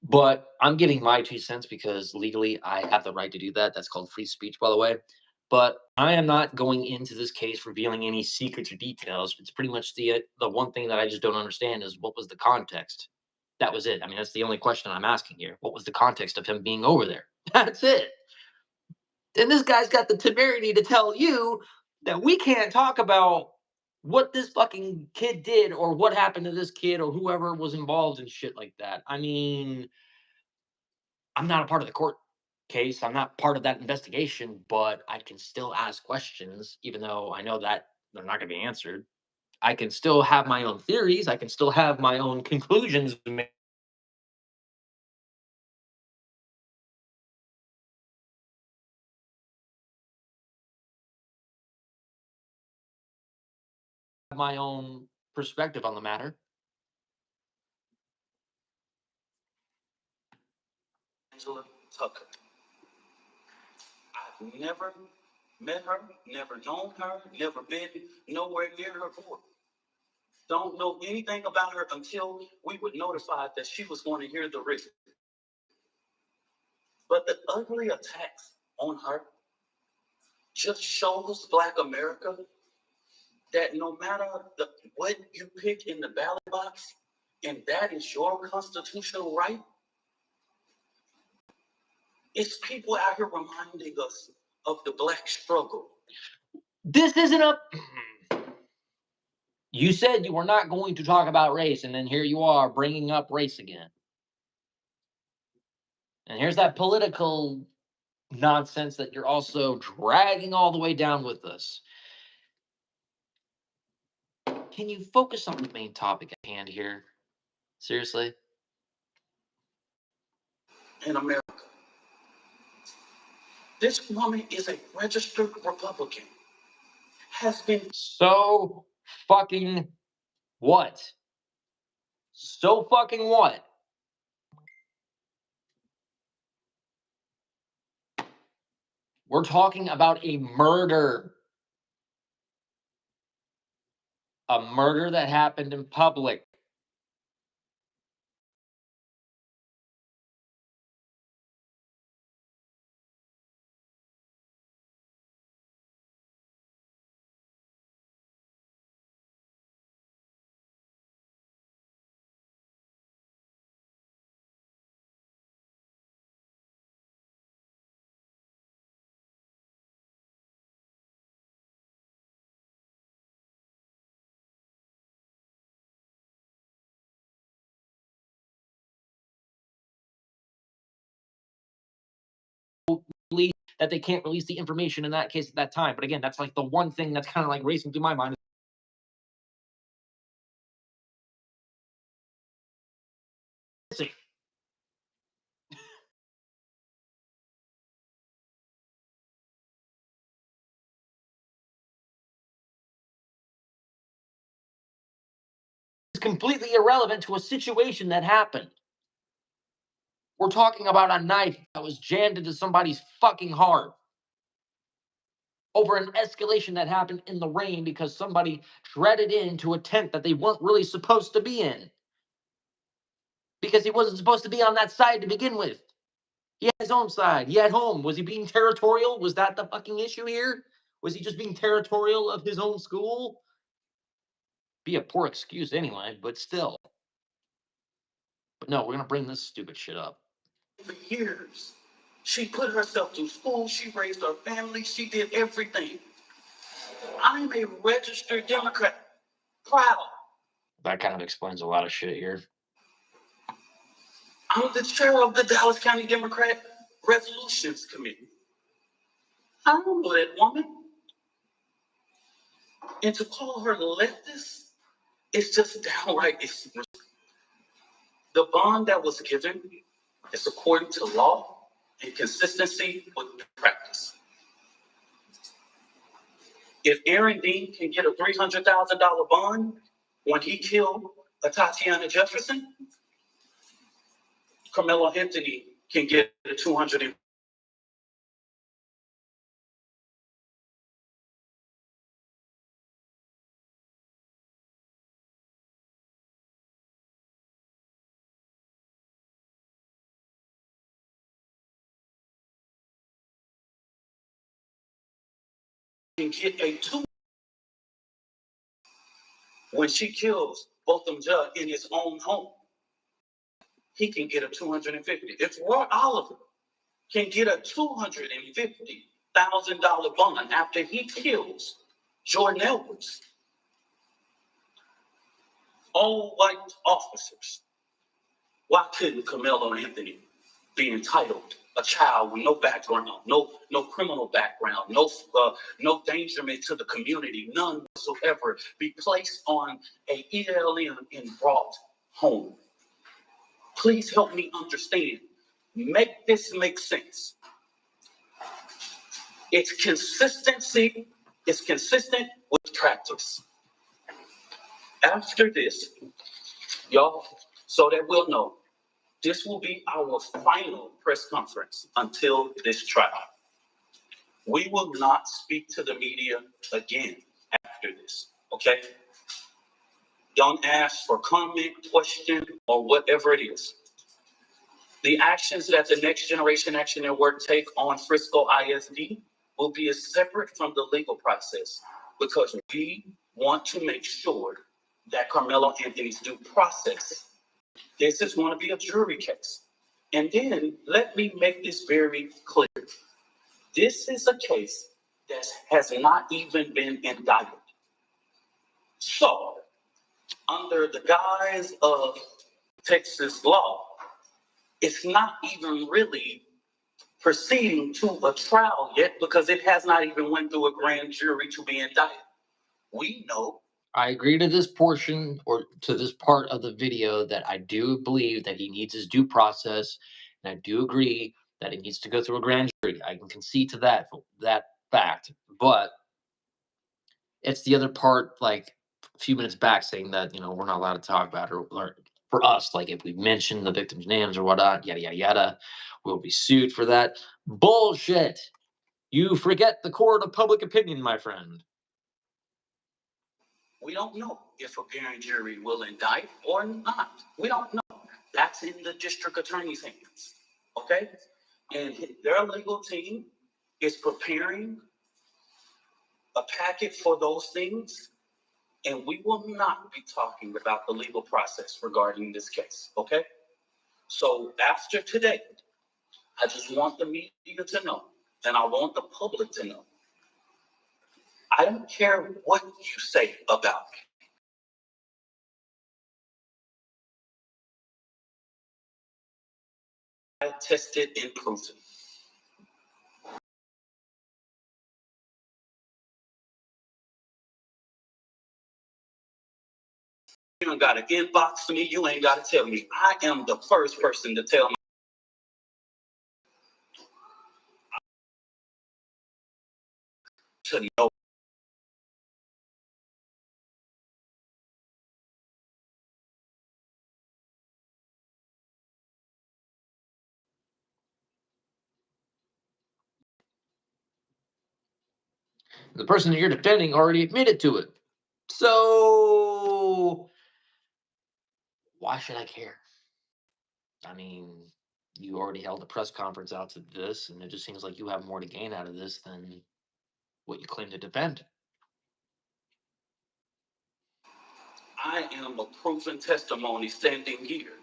but I'm giving my 2 cents because legally I have the right to do that. That's called free speech, by the way. But I am not going into this case revealing any secrets or details. It's pretty much the one thing that I just don't understand is what was the context. That was it. I mean, that's the only question I'm asking here. What was the context of him being over there? That's it. And this guy's got the temerity to tell you that we can't talk about what this fucking kid did or what happened to this kid or whoever was involved in shit like that. I mean, I'm not a part of the court case. I'm not part of that investigation, but I can still ask questions, even though I know that they're not going to be answered. I can still have my own theories. I can still have my own conclusions. My own perspective on the matter. Angela Tucker. I've never met her, never known her, never been nowhere near her board. don't know anything about her until we were notified that she was going to hear the written. But the ugly attacks on her just shows Black America that no matter what you pick in the ballot box, and that is your constitutional right, it's people out here reminding us of the Black struggle. This isn't a... You said you were not going to talk about race, and then here you are bringing up race again. And here's that political nonsense that you're also dragging all the way down with us. Can you focus on the main topic at hand here? Seriously? In America, this woman is a registered Republican. Has been So fucking what? So fucking what? We're talking about a murder. A murder that happened in public. That they can't release the information in that case at that time. But again, that's like the one thing that's kind of like racing through my mind. It's completely irrelevant to a situation that happened. We're talking about a knife that was jammed into somebody's fucking heart over an escalation that happened in the rain because somebody shredded into a tent that they weren't really supposed to be in. Because he wasn't supposed to be on that side to begin with. He had his own side. He had home. Was he being territorial? Was that the fucking issue here? Was he just being territorial of his own school? Be a poor excuse anyway, but still. But no, we're going to bring this stupid shit up. For years, she put herself through school. She raised her family. She did everything. I'm a registered Democrat. Proud. That kind of explains a lot of shit here. I'm the chair of the Dallas County Democrat Resolutions Committee. I don't know that woman. And to call her leftist is just downright disrespectful. The bond that was given is according to law and consistency with practice. If Aaron Dean can get a $300,000 bond when he killed Tatiana Jefferson, Carmelo Anthony can get a $250,000 can get a two when she kills Botham Judge in his own home. He can get a $250,000. If Roy Oliver can get a $250,000 bond after he kills Jordan Edwards, all white officers, why couldn't Carmelo Anthony be entitled? A child with no background, no criminal background, no endangerment to the community, none whatsoever, be placed on a ELM and brought home. Please help me understand. Make this make sense. It's consistency. It's consistent with practice. After this, y'all, so that we'll know, this will be our final press conference until this trial. We will not speak to the media again after this, okay? Don't ask for comment, question, or whatever it is. The actions that the Next Generation Action Network take on Frisco ISD will be separate from the legal process because we want to make sure that Carmelo Anthony's due process. This is going to be a jury case. And then let me make this very clear. This is a case that has not even been indicted. So, under the guise of Texas law, it's not even really proceeding to a trial yet because it has not even went through a grand jury to be indicted. We know. I agree to this portion or to this part of the video that I do believe that he needs his due process, and I do agree that it needs to go through a grand jury. I can concede to that fact, but it's the other part, like a few minutes back, saying that we're not allowed to talk about it, or for us, like if we mention the victims' names or whatnot, yada yada yada, we'll be sued for that. Bullshit! You forget the court of public opinion, my friend. We don't know if a grand jury will indict or not. We don't know. That's in the district attorney's hands. Okay? And their legal team is preparing a packet for those things. And we will not be talking about the legal process regarding this case. Okay? So after today, I just want the media to know, and I want the public to know. I don't care what you say about me. Tested and proven. You ain't got to inbox me. You ain't got to tell me. I am the first person to tell me to know. The person that you're defending already admitted to it. So why should I care? I mean, you already held a press conference out to this, and it just seems like you have more to gain out of this than what you claim to defend. I am a proven testimony standing here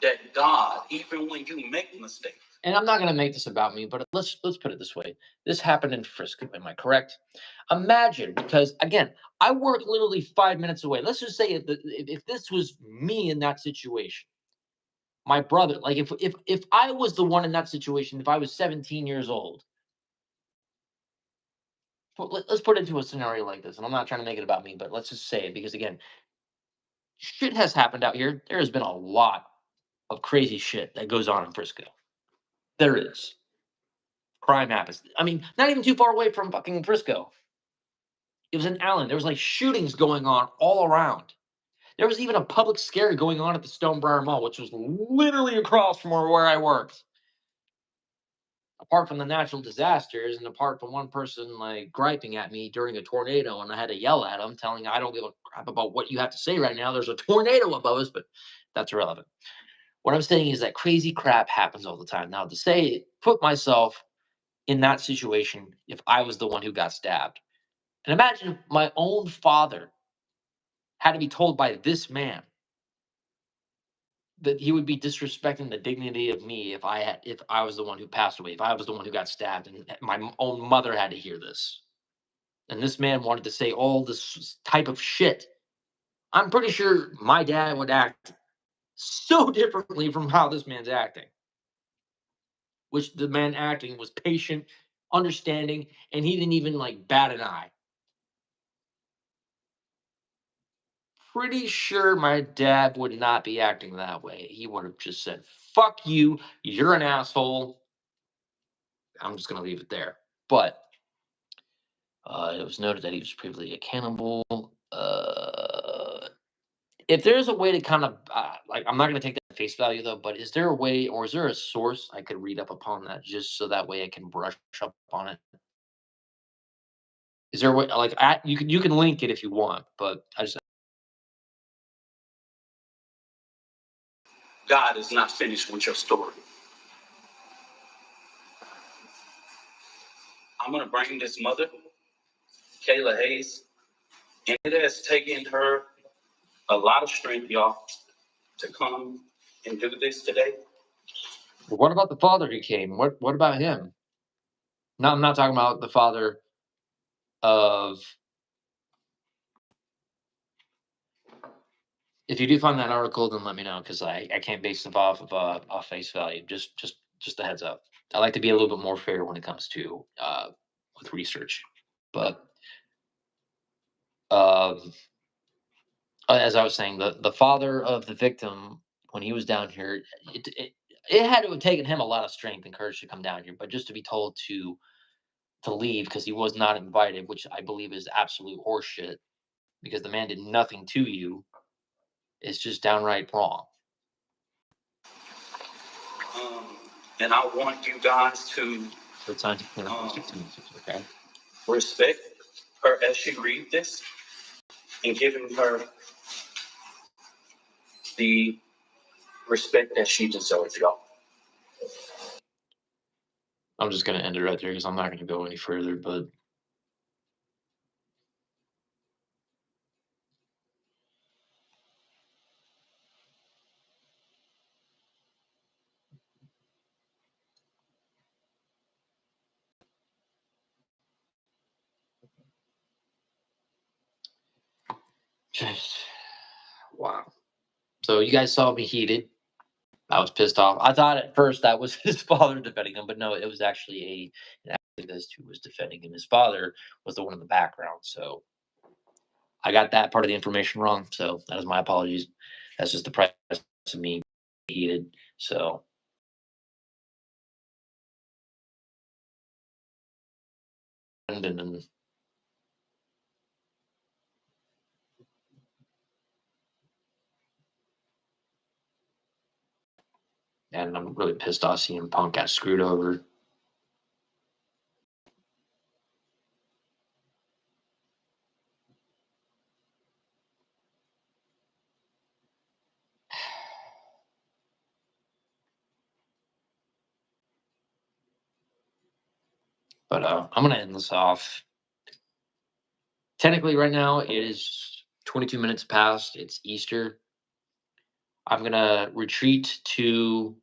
that God, even when you make mistakes. And I'm not going to make this about me, but let's put it this way. This happened in Frisco. Am I correct? Imagine, because again, I work literally 5 minutes away. Let's just say if this was me in that situation, my brother, like if I was the one in that situation, if I was 17 years old, let's put it into a scenario like this. And I'm not trying to make it about me, but let's just say it because again, shit has happened out here. There has been a lot of crazy shit that goes on in Frisco. There is. Crime happens. I mean, not even too far away from fucking Frisco. It was in Allen. There was like shootings going on all around. There was even a public scare going on at the Stonebriar Mall, which was literally across from where I worked. Apart from the natural disasters and apart from one person like griping at me during a tornado and I had to yell at him, telling him I don't give a crap about what you have to say right now. There's a tornado above us, but that's irrelevant. What I'm saying is that crazy crap happens all the time. Now, to say, put myself in that situation if I was the one who got stabbed. And imagine my own father had to be told by this man that he would be disrespecting the dignity of me if I was the one who passed away, if I was the one who got stabbed, and my own mother had to hear this. And this man wanted to say all this type of shit. I'm pretty sure my dad would act so differently from how this man's acting. Which the man acting was patient, understanding, and he didn't even like bat an eye. Pretty sure my dad would not be acting that way. He would have just said, fuck you, you're an asshole. I'm just going to leave it there. But it was noted that he was previously a cannibal. If there's a way to kind of, like, I'm not going to take that at face value though, but is there a way or is there a source I could read up upon that just so that way I can brush up on it? Is there a way, like, you can link it if you want, but I just God is not finished with your story. I'm going to bring this mother, Kayla Hayes, and it has taken her a lot of strength, y'all, to come and do this today. What about the father who came? What about him? No, I'm not talking about the father of. If you do find that article, then let me know, because I can't base stuff off face value. Just a heads up. I like to be a little bit more fair when it comes to with research. But as I was saying, the father of the victim, when he was down here, it had to have taken him a lot of strength and courage to come down here. But just to be told to leave because he was not invited, which I believe is absolute horseshit, because the man did nothing to you, is just downright wrong. And I want you guys to Okay. respect her as she reads this and giving her the respect that she deserves, y'all. I'm just gonna end it right there because I'm not gonna go any further. But just wow. So you guys saw me heated. I was pissed off. I thought at first that was his father defending him, but no, it was actually an activist who was defending him. His father was the one in the background. So I got that part of the information wrong. So that is my apologies. That's just the price of me heated. So and I'm really pissed off seeing Punk got screwed over. But I'm gonna end this off. Technically, right now it is 22 minutes past. It's Easter. I'm gonna retreat to.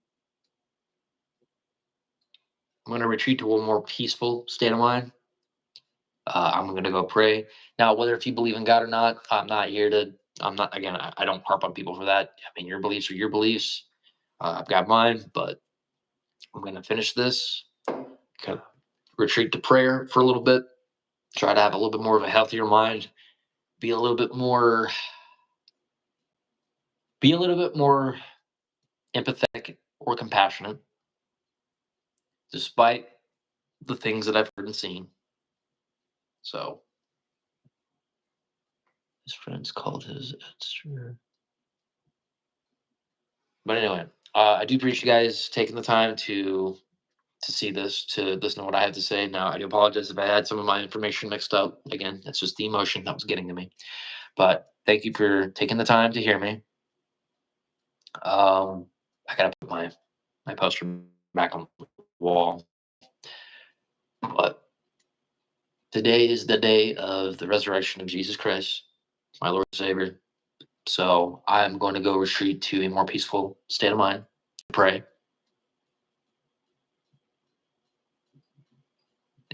I'm gonna retreat to a more peaceful state of mind. I'm gonna go pray. Now, whether if you believe in God or not, I'm not here to. I'm not again. I don't harp on people for that. I mean, your beliefs are your beliefs. I've got mine, but I'm gonna finish this. Kind of retreat to prayer for a little bit. Try to have a little bit more of a healthier mind. Be a little bit more. Be a little bit more empathetic or compassionate, despite the things that I've heard and seen. So his friends called his extra. But anyway, I do appreciate you guys taking the time to see this, to listen to what I have to say. Now, I do apologize if I had some of my information mixed up. Again, that's just the emotion that was getting to me. But thank you for taking the time to hear me. I gotta put my poster back on the wall. But today is the day of the resurrection of Jesus Christ, my Lord and Savior. So I'm going to go retreat to a more peaceful state of mind, pray.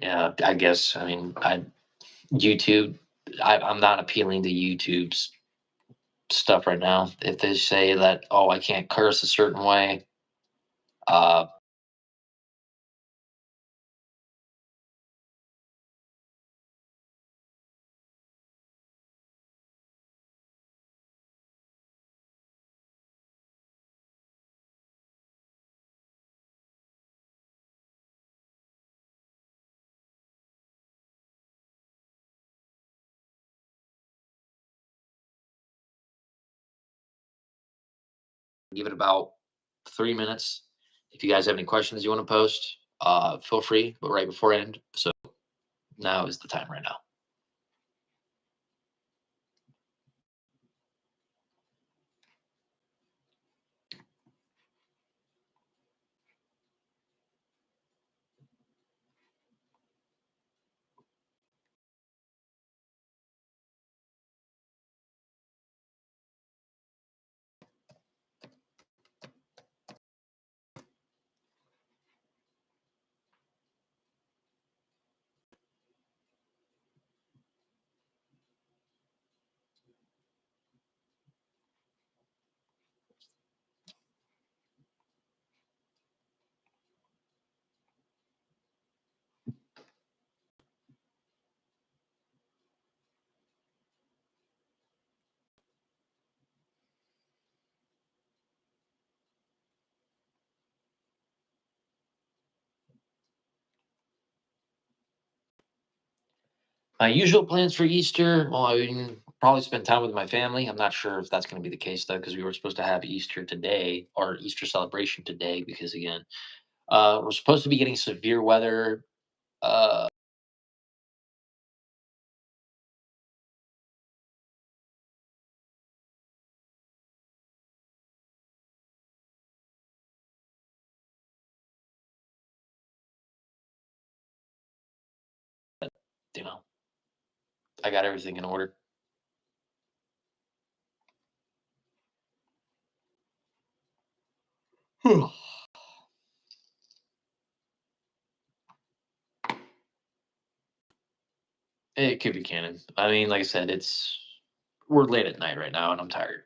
Yeah, I guess. I mean, YouTube. I'm not appealing to YouTube's stuff right now. If they say that, oh, I can't curse a certain way, uh, give it about 3 minutes. If you guys have any questions you want to post, feel free, but right before end. So now is the time right now. My usual plans for Easter, well, I mean, probably spend time with my family. I'm not sure if that's going to be the case though, because we were supposed to have Easter today or Easter celebration today. Because again, we're supposed to be getting severe weather. Uh, you know, I got everything in order. It could be canon. I mean, like I said, we're late at night right now, and I'm tired.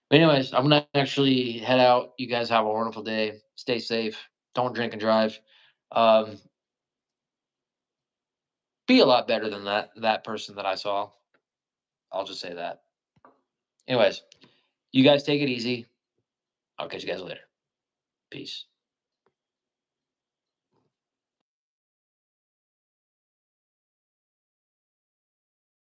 But anyways, I'm gonna actually head out. You guys have a wonderful day. Stay safe. Don't drink and drive. Um, be a lot better than that person that I saw. I'll just say that. Anyways, you guys take it easy. I'll catch you guys later. Peace.